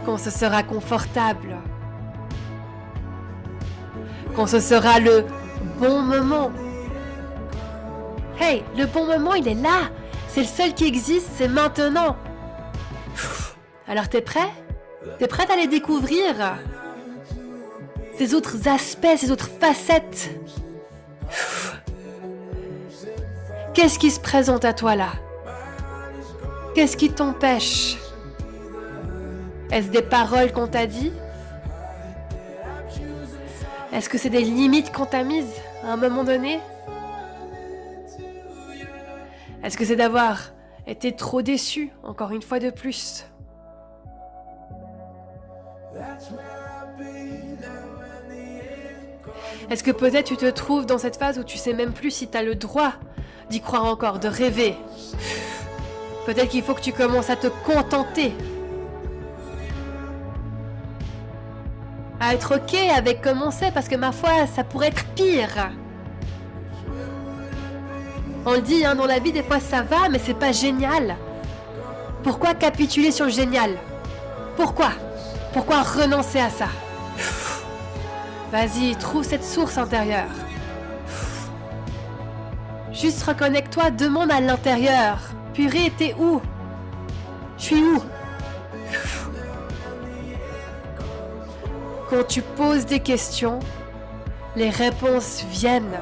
quand ce sera confortable, quand ce sera le bon moment? Hey, le bon moment, il est là. C'est le seul qui existe, c'est maintenant. Alors t'es prêt? T'es prête à les découvrir? Ces autres aspects, ces autres facettes. Qu'est-ce qui se présente à toi là? Qu'est-ce qui t'empêche? Est-ce des paroles qu'on t'a dit? Est-ce que c'est des limites qu'on t'a mises à un moment donné? Est-ce que c'est d'avoir été trop déçu, encore une fois de plus? Est-ce que peut-être tu te trouves dans cette phase où tu sais même plus si tu as le droit d'y croire encore, de rêver? Peut-être qu'il faut que tu commences à te contenter. À être ok avec comment c'est, parce que ma foi, ça pourrait être pire. On le dit, hein, dans la vie, des fois ça va, mais c'est pas génial. Pourquoi capituler sur le génial? Pourquoi? Pourquoi renoncer à ça? Vas-y, trouve cette source intérieure. Juste reconnecte-toi, demande à l'intérieur. Purée, t'es où? Je suis où? Quand tu poses des questions, les réponses viennent.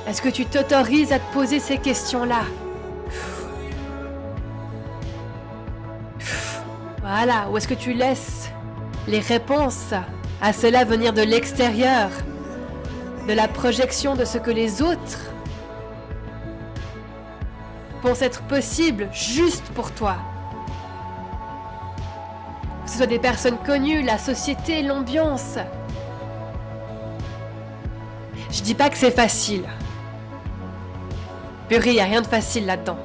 Est-ce que tu t'autorises à te poser ces questions-là? Voilà, ou est-ce que tu laisses les réponses à cela venir de l'extérieur, de la projection de ce que les autres pensent être possible juste pour toi? Que ce soit des personnes connues, la société, l'ambiance. Je dis pas que c'est facile. Purée, il n'y a rien de facile là-dedans.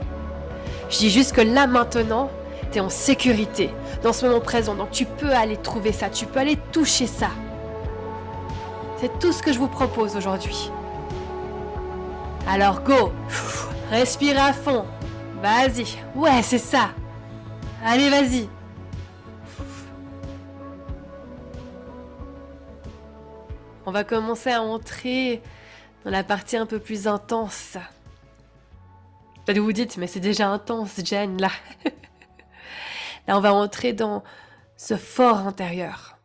Je dis juste que là, maintenant, tu es en sécurité, dans ce moment présent. Donc tu peux aller trouver ça, tu peux aller toucher ça. C'est tout ce que je vous propose aujourd'hui. Alors go, respire à fond. Vas-y, ouais, c'est ça. Allez, vas-y. On va commencer à entrer dans la partie un peu plus intense. Peut-être vous dites, mais c'est déjà intense, Jen, là. Là, on va entrer dans ce fort intérieur.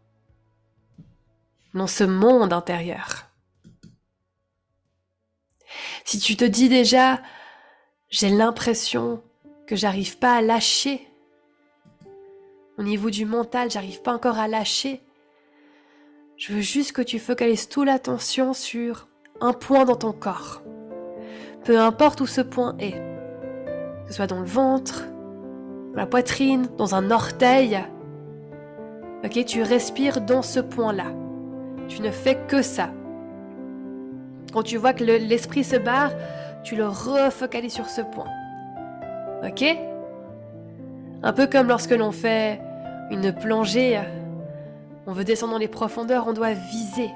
Dans ce monde intérieur. Si tu te dis déjà, j'ai l'impression que j'arrive pas à lâcher. Au niveau du mental, j'arrive pas encore à lâcher. Je veux juste que tu focalises toute l'attention sur un point dans ton corps. Peu importe où ce point est. Que ce soit dans le ventre, dans la poitrine, dans un orteil. Ok, tu respires dans ce point-là. Tu ne fais que ça. Quand tu vois que l'esprit se barre, tu le refocalises sur ce point. Ok? Un peu comme lorsque l'on fait une plongée, on veut descendre dans les profondeurs, on doit viser.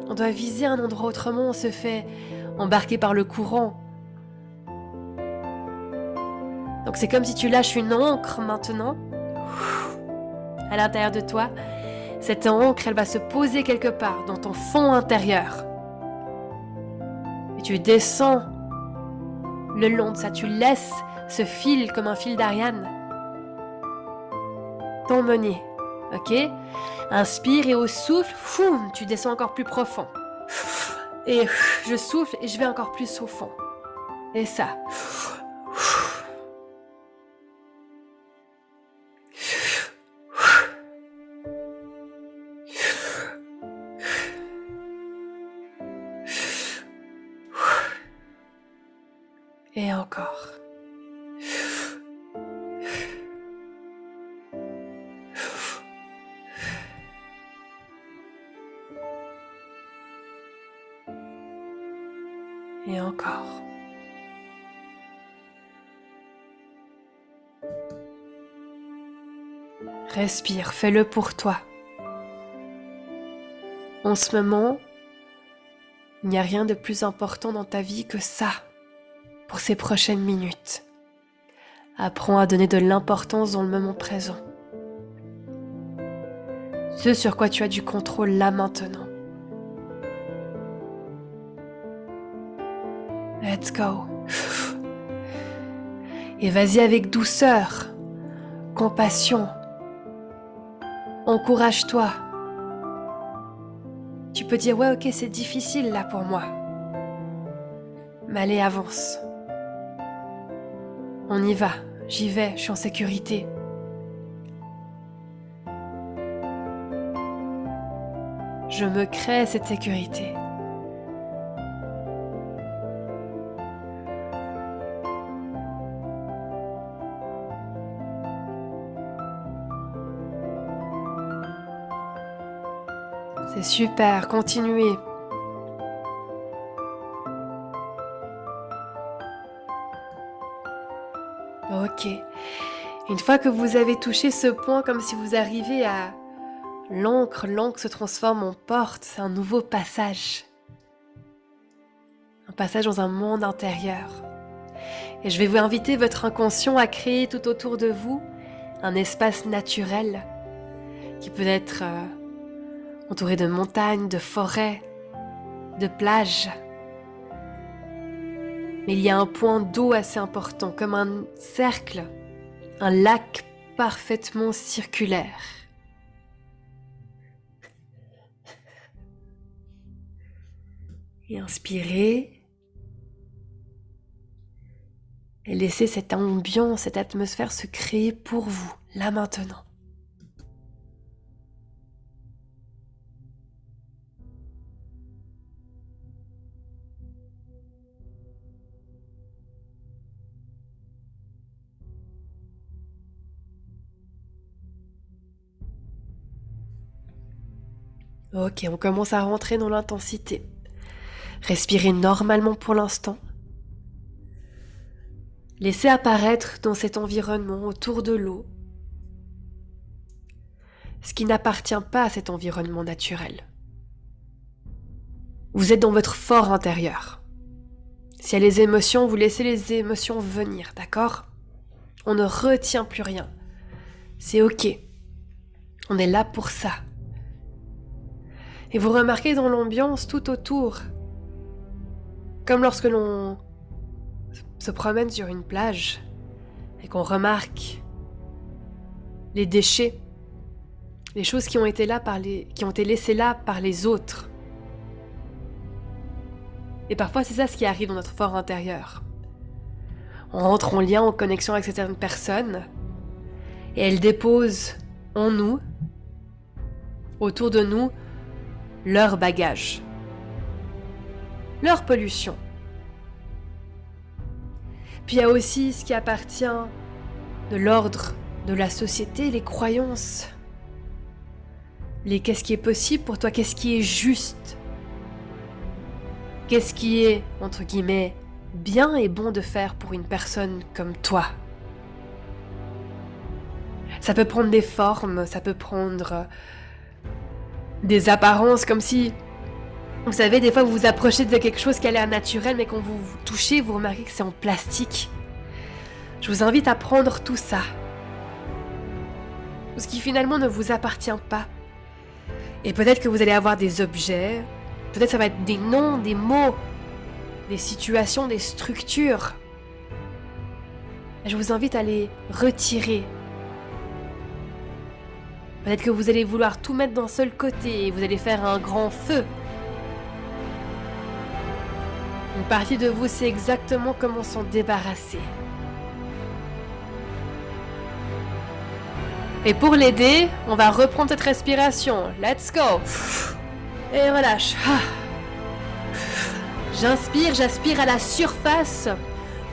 On doit viser un endroit, autrement on se fait embarquer par le courant. Donc c'est comme si tu lâches une ancre maintenant, à l'intérieur de toi. Cette ancre, elle va se poser quelque part dans ton fond intérieur. Et tu descends le long de ça, tu laisses ce fil comme un fil d'Ariane t'emmener, ok? Inspire et au souffle, tu descends encore plus profond. Et je souffle et je vais encore plus au fond. Et ça. Et encore. Et encore. Respire, fais-le pour toi. En ce moment, il n'y a rien de plus important dans ta vie que ça, pour ces prochaines minutes. Apprends à donner de l'importance dans le moment présent. Ce sur quoi tu as du contrôle là maintenant. Let's go. Et vas-y avec douceur, compassion. Encourage-toi. Tu peux dire, ouais, ok, c'est difficile là pour moi. Mais allez, avance. On y va, j'y vais, je suis en sécurité. Je me crée cette sécurité. C'est super, continuez. Une fois que vous avez touché ce point, comme si vous arrivez à l'encre se transforme en porte, c'est un nouveau passage. Un passage dans un monde intérieur. Et je vais vous inviter votre inconscient à créer tout autour de vous un espace naturel qui peut être entouré de montagnes, de forêts, de plages. Mais il y a un point d'eau assez important, comme un cercle, un lac parfaitement circulaire. Et inspirez. Et laissez cette ambiance, cette atmosphère se créer pour vous, là maintenant. Ok, on commence à rentrer dans l'intensité. Respirez normalement pour l'instant. Laissez apparaître dans cet environnement autour de l'eau ce qui n'appartient pas à cet environnement naturel. Vous êtes dans votre fort intérieur. S'il y a les émotions, vous laissez les émotions venir, d'accord ? On ne retient plus rien. C'est ok. On est là pour ça. Et vous remarquez dans l'ambiance tout autour, comme lorsque l'on se promène sur une plage et qu'on remarque les déchets, les choses qui ont été laissées là par les autres. Et parfois, c'est ça ce qui arrive dans notre fort intérieur. On rentre en lien, en connexion avec certaines personnes, et elles déposent en nous, autour de nous, leur bagage, leur pollution. Puis il y a aussi ce qui appartient de l'ordre de la société, les croyances, qu'est-ce qui est possible pour toi, qu'est-ce qui est juste, qu'est-ce qui est, entre guillemets, bien et bon de faire pour une personne comme toi. Ça peut prendre des formes, ça peut prendre des apparences, comme si, vous savez, des fois vous vous approchez de quelque chose qui a l'air naturel, mais quand vous touchez, vous remarquez que c'est en plastique. Je vous invite à prendre tout ça, ce qui finalement ne vous appartient pas. Et peut-être que vous allez avoir des objets, peut-être ça va être des noms, des mots, des situations, des structures. Je vous invite à les retirer. Peut-être que vous allez vouloir tout mettre d'un seul côté et vous allez faire un grand feu. Une partie de vous sait exactement comment s'en débarrasser. Et pour l'aider, on va reprendre cette respiration. Let's go. Et relâche. J'inspire, j'aspire à la surface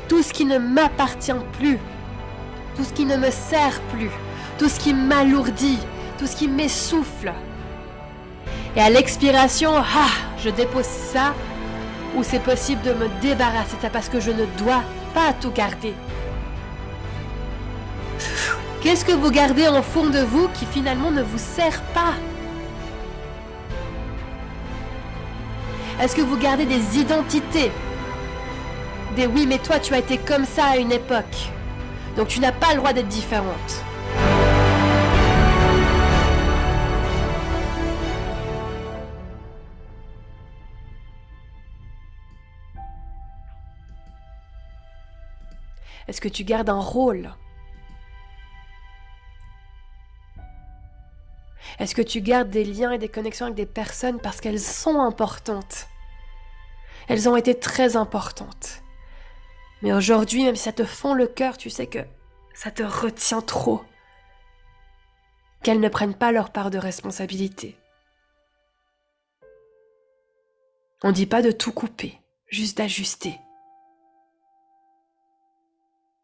tout ce qui ne m'appartient plus, tout ce qui ne me sert plus, tout ce qui m'alourdit, tout ce qui m'essouffle. Et à l'expiration, je dépose ça où c'est possible de me débarrasser de ça parce que je ne dois pas tout garder. Qu'est-ce que vous gardez en fond de vous qui finalement ne vous sert pas? Est-ce que vous gardez des identités? Des oui, mais toi tu as été comme ça à une époque, donc tu n'as pas le droit d'être différente. Est-ce que tu gardes un rôle? Est-ce que tu gardes des liens et des connexions avec des personnes parce qu'elles sont importantes? Elles ont été très importantes. Mais aujourd'hui, même si ça te fend le cœur, tu sais que ça te retient trop. Qu'elles ne prennent pas leur part de responsabilité. On ne dit pas de tout couper, juste d'ajuster.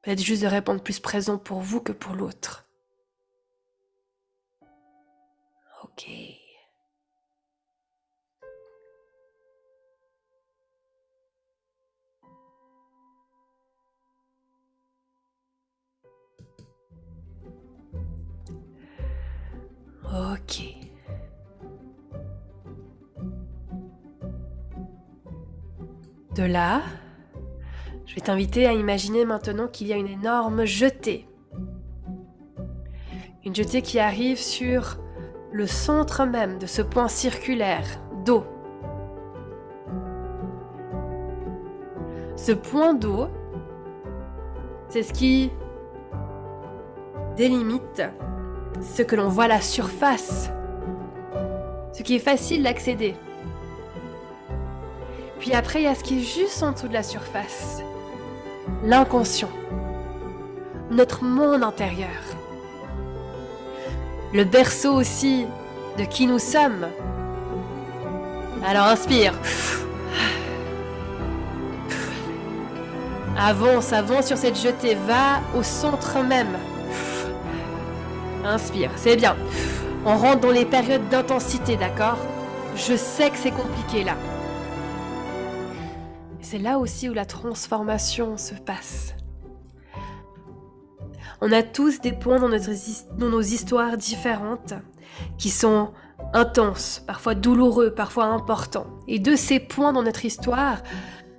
Peut-être juste de répondre plus présent pour vous que pour l'autre. Ok. Ok. De là, je vais t'inviter à imaginer maintenant qu'il y a une énorme jetée. Une jetée qui arrive sur le centre même de ce point circulaire d'eau. Ce point d'eau, c'est ce qui délimite ce que l'on voit à la surface, ce qui est facile d'accéder. Puis après, il y a ce qui est juste en dessous de la surface, l'inconscient, notre monde intérieur, le berceau aussi de qui nous sommes. Alors inspire. Avance, avance sur cette jetée, va au centre même. Inspire, c'est bien. On rentre dans les périodes d'intensité, d'accord? Je sais que c'est compliqué là. C'est là aussi où la transformation se passe. On a tous des points dans nos histoires différentes qui sont intenses, parfois douloureux, parfois importants. Et de ces points dans notre histoire,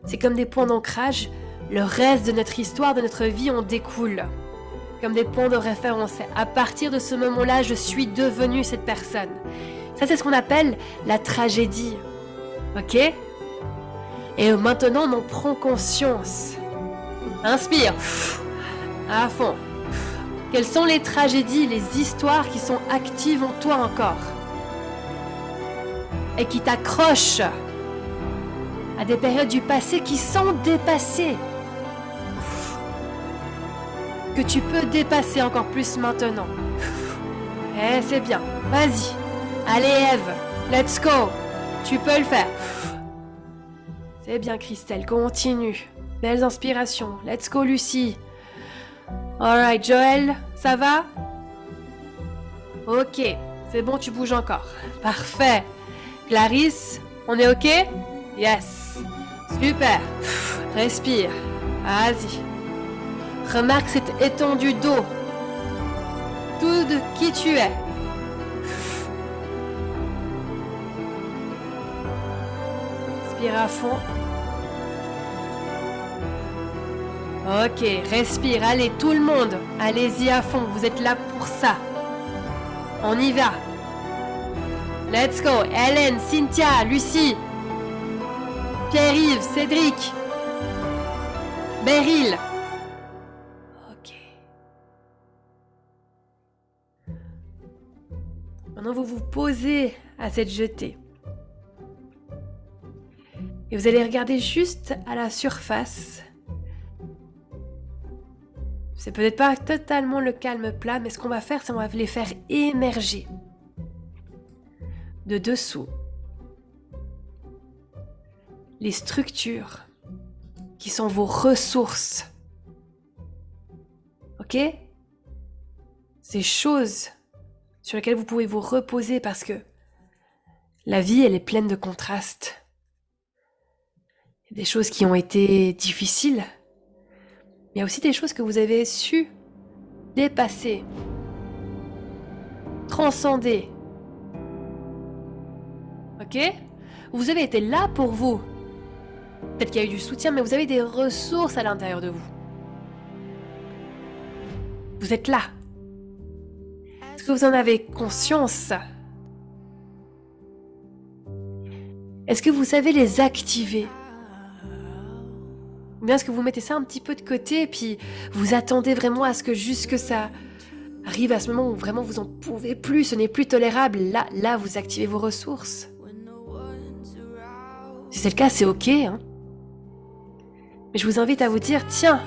c'est comme des points d'ancrage. Le reste de notre histoire, de notre vie, en découle. Comme des points de référence. À partir de ce moment-là, je suis devenue cette personne. Ça, c'est ce qu'on appelle la tragédie. Ok? Et maintenant, on en prend conscience. Inspire. À fond. Quelles sont les tragédies, les histoires qui sont actives en toi encore? Et qui t'accrochent à des périodes du passé qui sont dépassées. Que tu peux dépasser encore plus maintenant. Eh, c'est bien. Vas-y. Allez, Eve. Let's go. Tu peux le faire. C'est bien, Christelle. Continue. Belles inspirations. Let's go, Lucie. Alright, Joël. Ça va? Ok. C'est bon, tu bouges encore. Parfait. Clarisse, on est ok? Yes. Super. Respire. Vas-y. Remarque cette étendue d'eau. Tout de qui tu es. Respire à fond. Ok, respire. Allez, tout le monde. Allez-y à fond. Vous êtes là pour ça. On y va. Let's go. Hélène, Cynthia, Lucie. Pierre-Yves, Cédric. Beryl. Ok. Maintenant, vous vous posez à cette jetée. Et vous allez regarder juste à la surface. C'est peut-être pas totalement le calme plat, mais ce qu'on va faire, c'est qu'on va les faire émerger. De dessous. Les structures qui sont vos ressources. Ok? Ces choses sur lesquelles vous pouvez vous reposer parce que la vie, elle est pleine de contrastes. Il y a des choses qui ont été difficiles. Il y a aussi des choses que vous avez su dépasser, transcender. Ok? Vous avez été là pour vous. Peut-être qu'il y a eu du soutien, mais vous avez des ressources à l'intérieur de vous. Vous êtes là. Est-ce que vous en avez conscience? Est-ce que vous savez les activer? Ou bien est-ce que vous mettez ça un petit peu de côté et puis vous attendez vraiment à ce que juste ça arrive à ce moment où vraiment vous en pouvez plus, ce n'est plus tolérable. Là, vous activez vos ressources. Si c'est le cas, c'est ok, hein. Mais je vous invite à vous dire, tiens,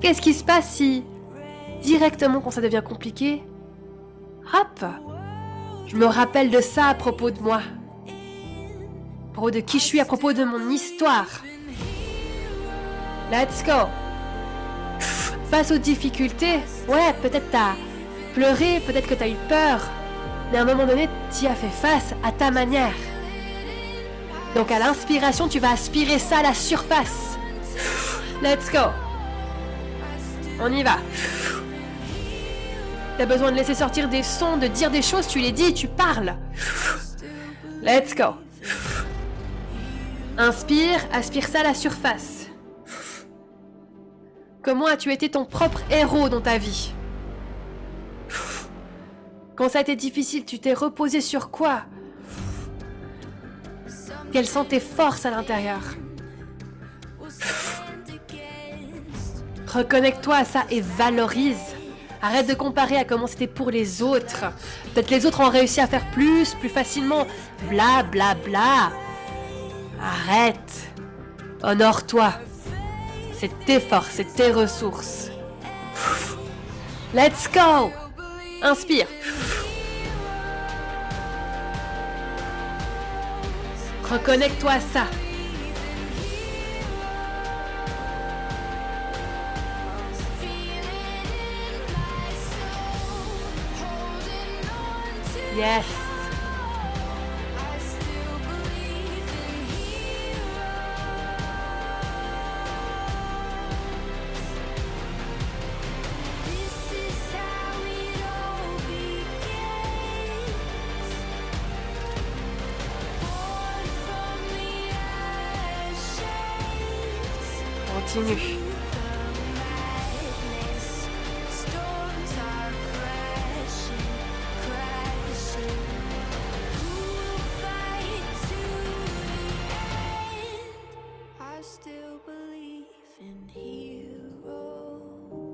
qu'est-ce qui se passe si, directement quand ça devient compliqué, hop, je me rappelle de ça à propos de moi, à propos de qui je suis, à propos de mon histoire. Let's go. Face aux difficultés, ouais, peut-être t'as pleuré, peut-être que t'as eu peur, mais à un moment donné, t'y as fait face à ta manière. Donc à l'inspiration, tu vas aspirer ça à la surface. Let's go. On y va. T'as besoin de laisser sortir des sons, de dire des choses, tu les dis, tu parles. Let's go. Inspire, aspire ça à la surface. Comment as-tu été ton propre héros dans ta vie? Quand ça a été difficile, tu t'es reposé sur quoi? Quelles sont tes forces à l'intérieur? Reconnecte-toi à ça et valorise. Arrête de comparer à comment c'était pour les autres. Peut-être les autres ont réussi à faire plus facilement. Bla bla bla. Arrête. Honore-toi. C'est tes forces, c'est tes ressources. Let's go. Inspire. Reconnecte-toi à ça. Yes. Continue.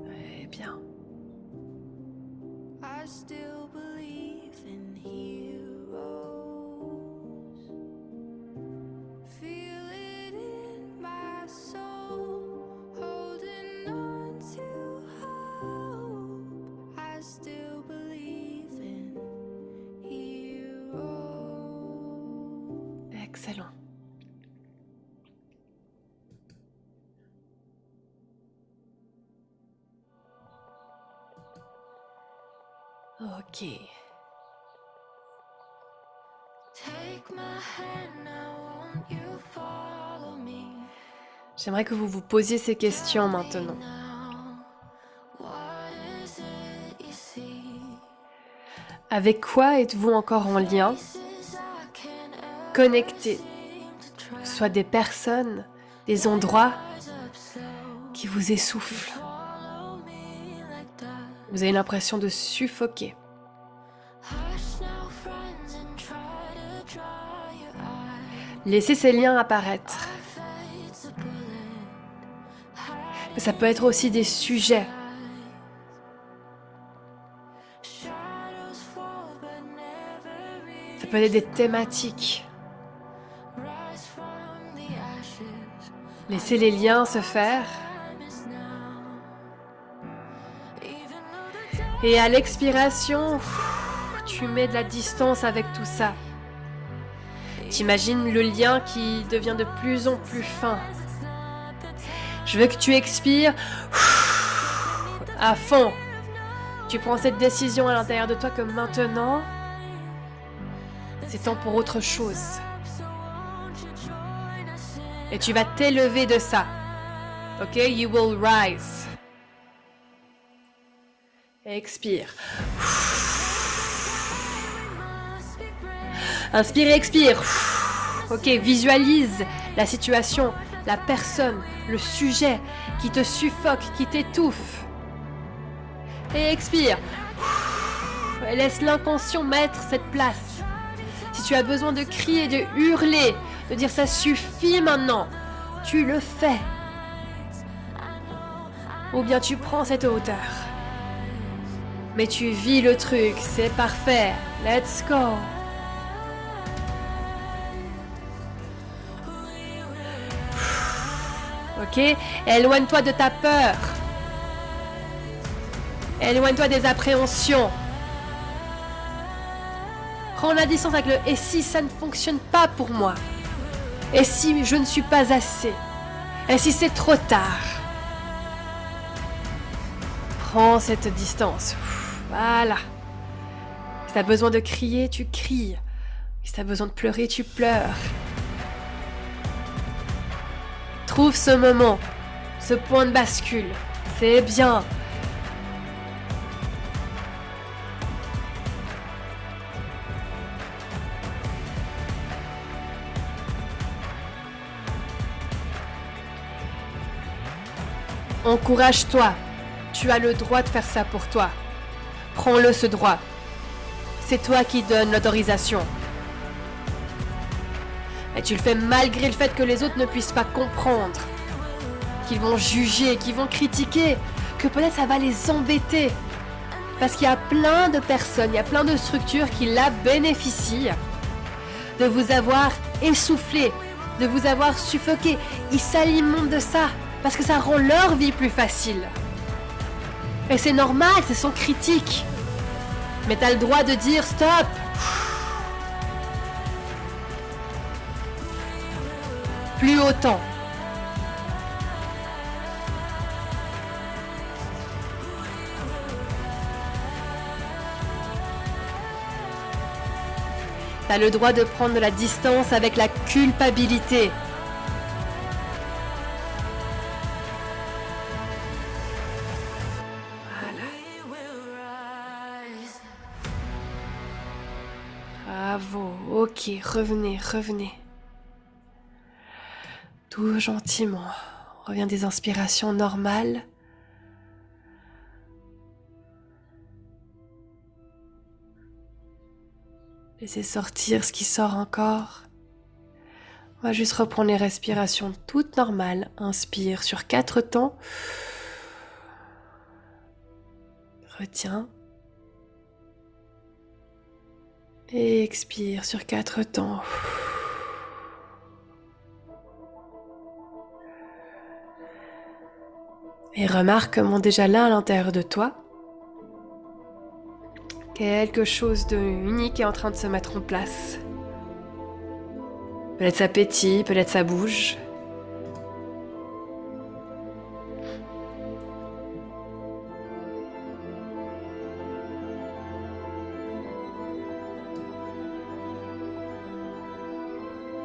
Eh bien. Excellent. Ok. J'aimerais que vous vous posiez ces questions maintenant. Avec quoi êtes-vous encore en lien? Connecté, soit des personnes, des endroits qui vous essoufflent. Vous avez l'impression de suffoquer. Laissez ces liens apparaître. Mais ça peut être aussi des sujets. Ça peut être des thématiques. Laissez les liens se faire. Et à l'expiration, tu mets de la distance avec tout ça. T'imagines le lien qui devient de plus en plus fin. Je veux que tu expires à fond. Tu prends cette décision à l'intérieur de toi que maintenant, c'est temps pour autre chose. Et tu vas t'élever de ça. Ok? You will rise. Et expire. Inspire et expire. Ok, visualise la situation, la personne, le sujet qui te suffoque, qui t'étouffe. Et expire. Et laisse l'inconscient mettre cette place. Si tu as besoin de crier, de hurler, de dire ça suffit maintenant, tu le fais. Ou bien tu prends cette hauteur. Mais tu vis le truc, c'est parfait. Let's go. Ok? Éloigne-toi de ta peur. Éloigne-toi des appréhensions. Prends la distance avec le « et si ça ne fonctionne pas pour moi? Et si je ne suis pas assez? Et si c'est trop tard ?» Prends cette distance. Voilà. Si tu as besoin de crier, tu cries. Si tu as besoin de pleurer, tu pleures. Trouve ce moment, ce point de bascule. C'est bien. Encourage-toi. Tu as le droit de faire ça pour toi. Prends-le ce droit. C'est toi qui donnes l'autorisation. Et tu le fais malgré le fait que les autres ne puissent pas comprendre. Qu'ils vont juger, qu'ils vont critiquer. Que peut-être ça va les embêter. Parce qu'il y a plein de personnes, il y a plein de structures qui la bénéficient de vous avoir essoufflé, de vous avoir suffoqué. Ils s'alimentent de ça parce que ça rend leur vie plus facile. Et c'est normal, c'est son critique. Mais t'as le droit de dire stop. Plus autant. T'as le droit de prendre de la distance avec la culpabilité. Bravo, ok, revenez. Tout gentiment. On revient des inspirations normales. Laissez sortir ce qui sort encore. On va juste reprendre les respirations toutes normales. Inspire sur 4 temps. Retiens. Et expire sur 4 temps. Et remarque comment déjà là à l'intérieur de toi, quelque chose de unique est en train de se mettre en place. Peut-être ça pétille, peut-être ça bouge.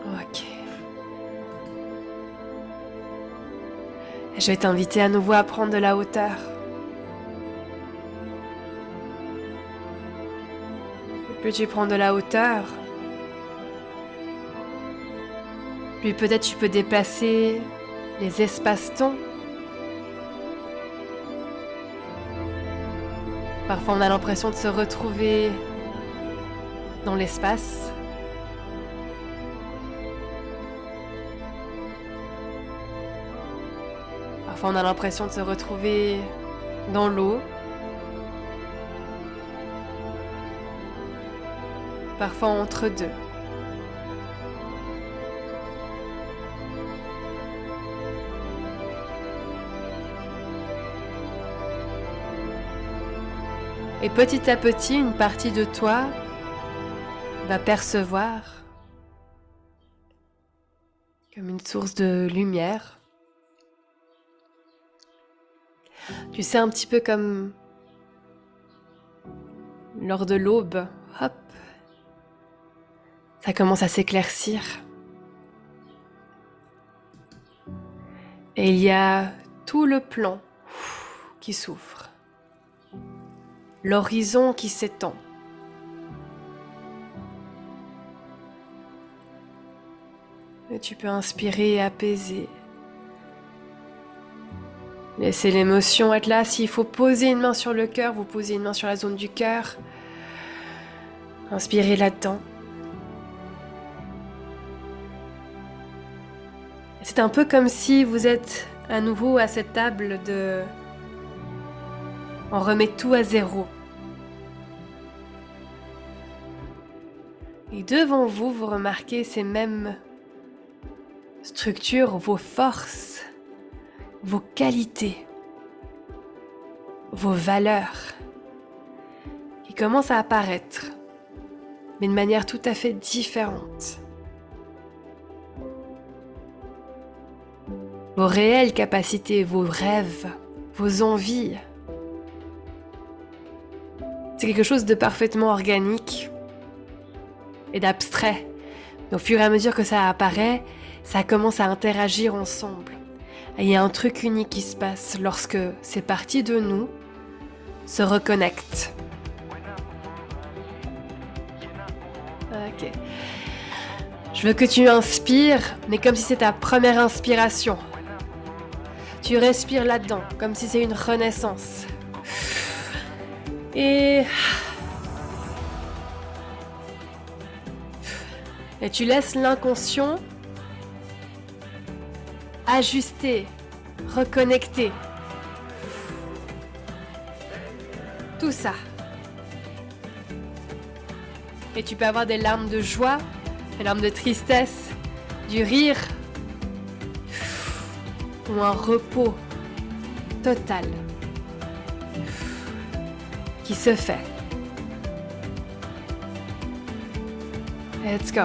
Ok. Je vais t'inviter à nouveau à prendre de la hauteur. Plus tu prends de la hauteur, plus peut-être tu peux déplacer les espaces-temps. Parfois on a l'impression de se retrouver dans l'espace. Parfois on a l'impression de se retrouver dans l'eau. Parfois entre deux. Et petit à petit, une partie de toi va percevoir comme une source de lumière. Tu sais, un petit peu comme lors de l'aube, hop, ça commence à s'éclaircir. Et il y a tout le plan qui s'ouvre. L'horizon qui s'étend. Et tu peux inspirer et apaiser. Laissez l'émotion être là. S'il faut poser une main sur le cœur, vous posez une main sur la zone du cœur. Inspirez là-dedans. C'est un peu comme si vous êtes à nouveau à cette table de... On remet tout à zéro. Et devant vous, vous remarquez ces mêmes structures, vos forces, vos qualités, vos valeurs qui commencent à apparaître, mais de manière tout à fait différente. Vos réelles capacités, vos rêves, vos envies. C'est quelque chose de parfaitement organique et d'abstrait. Au fur et à mesure que ça apparaît, ça commence à interagir ensemble. Et il y a un truc unique qui se passe lorsque ces parties de nous se reconnectent. Ok. Je veux que tu inspires, mais comme si c'était ta première inspiration. Tu respires là-dedans, comme si c'est une renaissance. Et tu laisses l'inconscient ajuster, reconnecter. Tout ça. Et tu peux avoir des larmes de joie, des larmes de tristesse, du rire ou un repos total qui se fait. Let's go.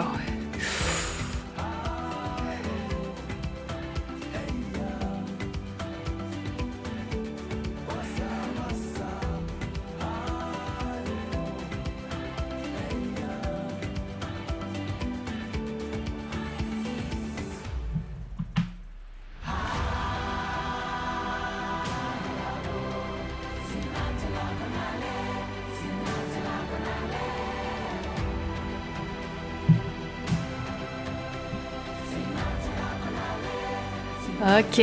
Ok.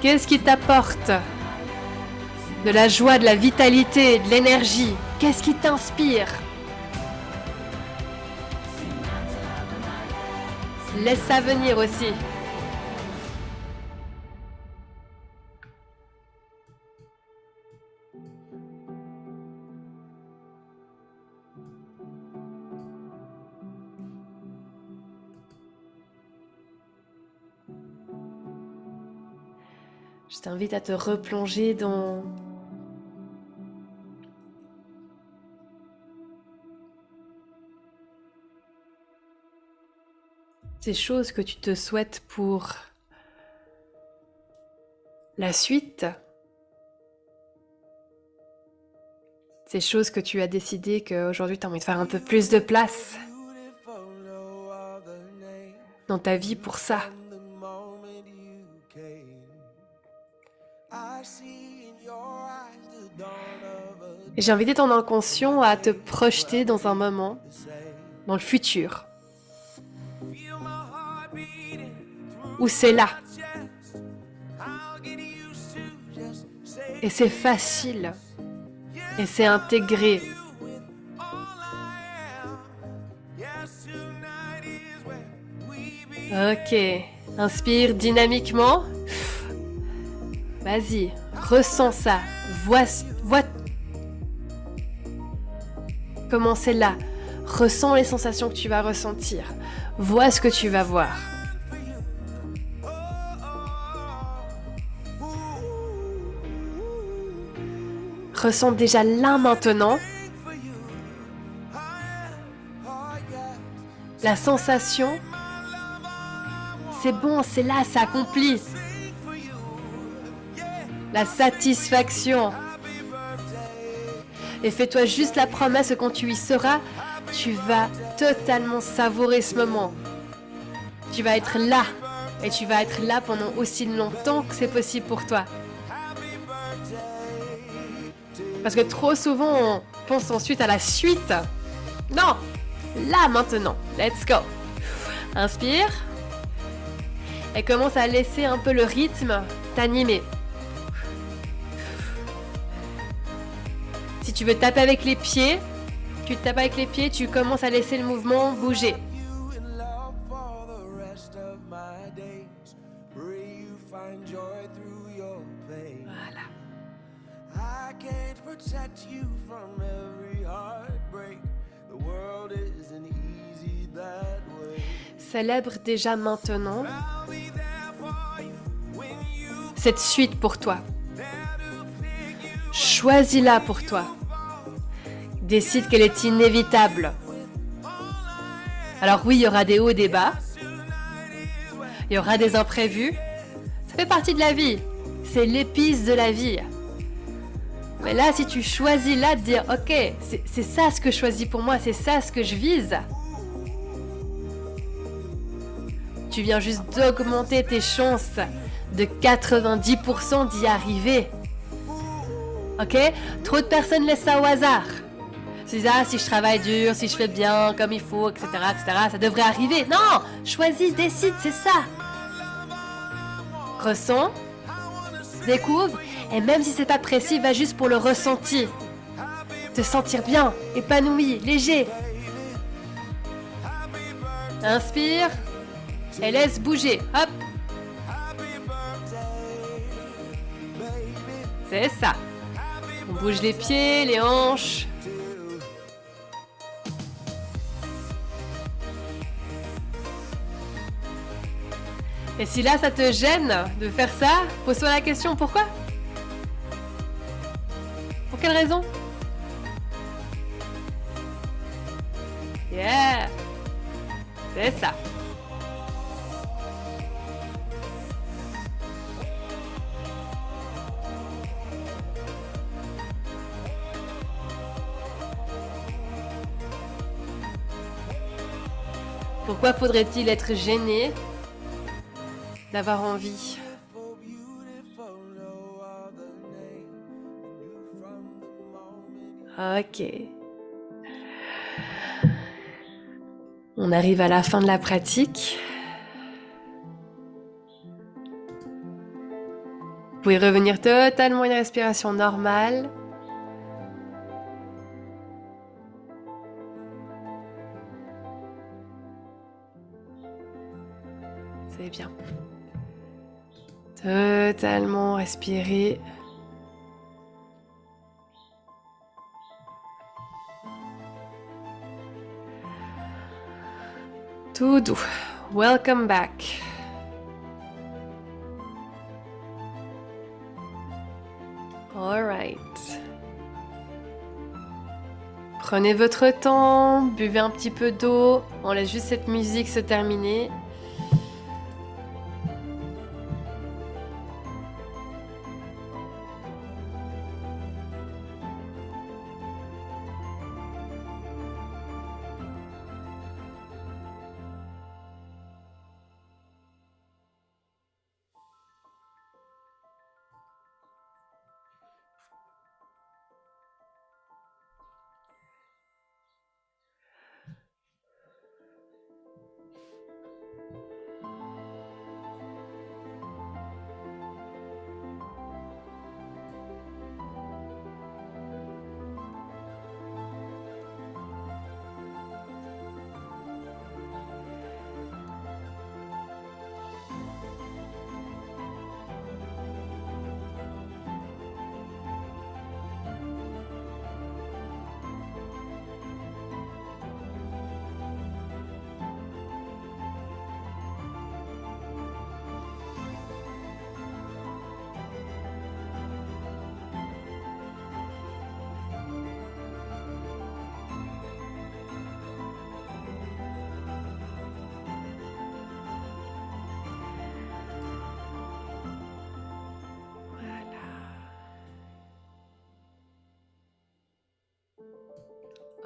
Qu'est-ce qui t'apporte de la joie, de la vitalité, de l'énergie? Qu'est-ce qui t'inspire? Laisse ça venir aussi. Je t'invite à te replonger dans ces choses que tu te souhaites pour la suite, ces choses que tu as décidé qu'aujourd'hui tu as envie de faire un peu plus de place dans ta vie pour ça. Et j'ai invité ton inconscient à te projeter dans un moment, dans le futur, où c'est là. Et c'est facile. Et c'est intégré. Ok. Inspire dynamiquement. Vas-y, ressens ça. Vois comment c'est là. Ressens les sensations que tu vas ressentir. Vois ce que tu vas voir. Ressens déjà là maintenant la sensation. C'est bon, c'est là, c'est accompli. La satisfaction. Et fais-toi juste la promesse que quand tu y seras, tu vas totalement savourer ce moment. Tu vas être là. Et tu vas être là pendant aussi longtemps que c'est possible pour toi. Parce que trop souvent, on pense ensuite à la suite. Non, là maintenant. Let's go. Inspire. Et commence à laisser un peu le rythme t'animer. Si tu veux taper avec les pieds, tu tapes avec les pieds, tu commences à laisser le mouvement bouger. Voilà. Célèbre déjà maintenant cette suite pour toi. Choisis-la pour toi. Décide qu'elle est inévitable. Alors oui, il y aura des hauts et des bas. Il y aura des imprévus. Ça fait partie de la vie. C'est l'épice de la vie. Mais là, si tu choisis là de dire, ok, c'est ça ce que je choisis pour moi, c'est ça ce que je vise. Tu viens juste d'augmenter tes chances de 90% d'y arriver. Ok? Trop de personnes laissent ça au hasard. Si je travaille dur, si je fais bien, comme il faut, etc., ça devrait arriver. Non, choisis, décide, c'est ça. Ressens, découvre, et même si c'est pas précis, va juste pour le ressenti. Te sentir bien, épanoui, léger. Inspire et laisse bouger. Hop. C'est ça. On bouge les pieds, les hanches. Et si là, ça te gêne de faire ça, pose-toi la question, pourquoi? Pour quelle raison? Yeah! C'est ça. Pourquoi faudrait-il être gêné d'avoir envie? Ok. On arrive à la fin de la pratique. Vous pouvez revenir totalement à une respiration normale. C'est bien. Totalement respirer. Tout doux. Welcome back. All right. Prenez votre temps, buvez un petit peu d'eau. On laisse juste cette musique se terminer.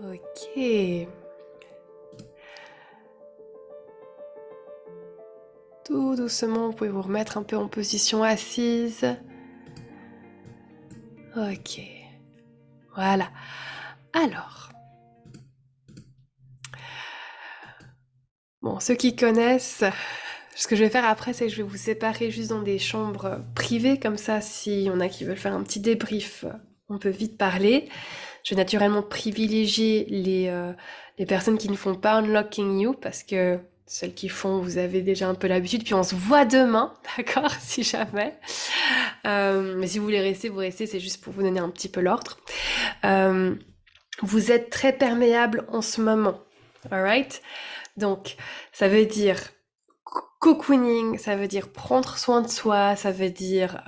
Ok. Tout doucement, vous pouvez vous remettre un peu en position assise. Ok. Voilà. Alors. Bon, ceux qui connaissent, ce que je vais faire après, c'est que je vais vous séparer juste dans des chambres privées, comme ça, s'il y en a qui veulent faire un petit débrief, on peut vite parler. Je vais naturellement privilégier les personnes qui ne font pas Unlocking You, parce que celles qui font, vous avez déjà un peu l'habitude, puis on se voit demain, d'accord, si jamais. Mais si vous voulez rester, vous restez, c'est juste pour vous donner un petit peu l'ordre. Vous êtes très perméable en ce moment, alright? Donc, ça veut dire cocooning, ça veut dire prendre soin de soi, ça veut dire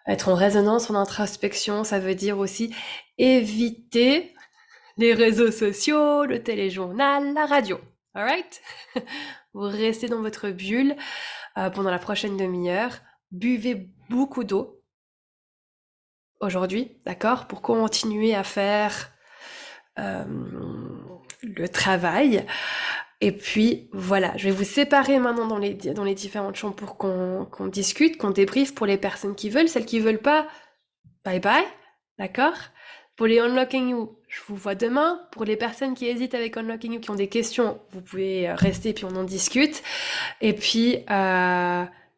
être en résonance, en introspection, ça veut dire aussi éviter les réseaux sociaux, le téléjournal, la radio. Alright? Vous restez dans votre bulle pendant la prochaine demi-heure. Buvez beaucoup d'eau aujourd'hui, d'accord? Pour continuer à faire le travail. Et puis voilà, je vais vous séparer maintenant dans les différentes chambres pour qu'on discute, qu'on débriefe pour les personnes qui veulent. Celles qui veulent pas, bye bye, d'accord? Pour les Unlocking You, je vous vois demain. Pour les personnes qui hésitent avec Unlocking You, qui ont des questions, vous pouvez rester puis on en discute. Et puis,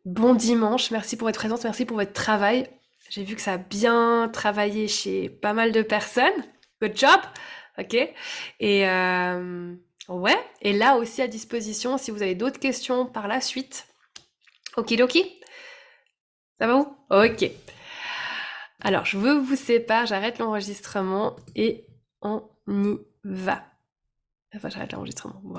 bon dimanche. Merci pour votre présence, merci pour votre travail. J'ai vu que ça a bien travaillé chez pas mal de personnes. Good job. Ok. Et ouais. Et là aussi à disposition si vous avez d'autres questions par la suite. Okidoki. Ça va vous? Ok. Alors, je vous sépare, j'arrête l'enregistrement et on y va. Enfin, j'arrête l'enregistrement. Voilà.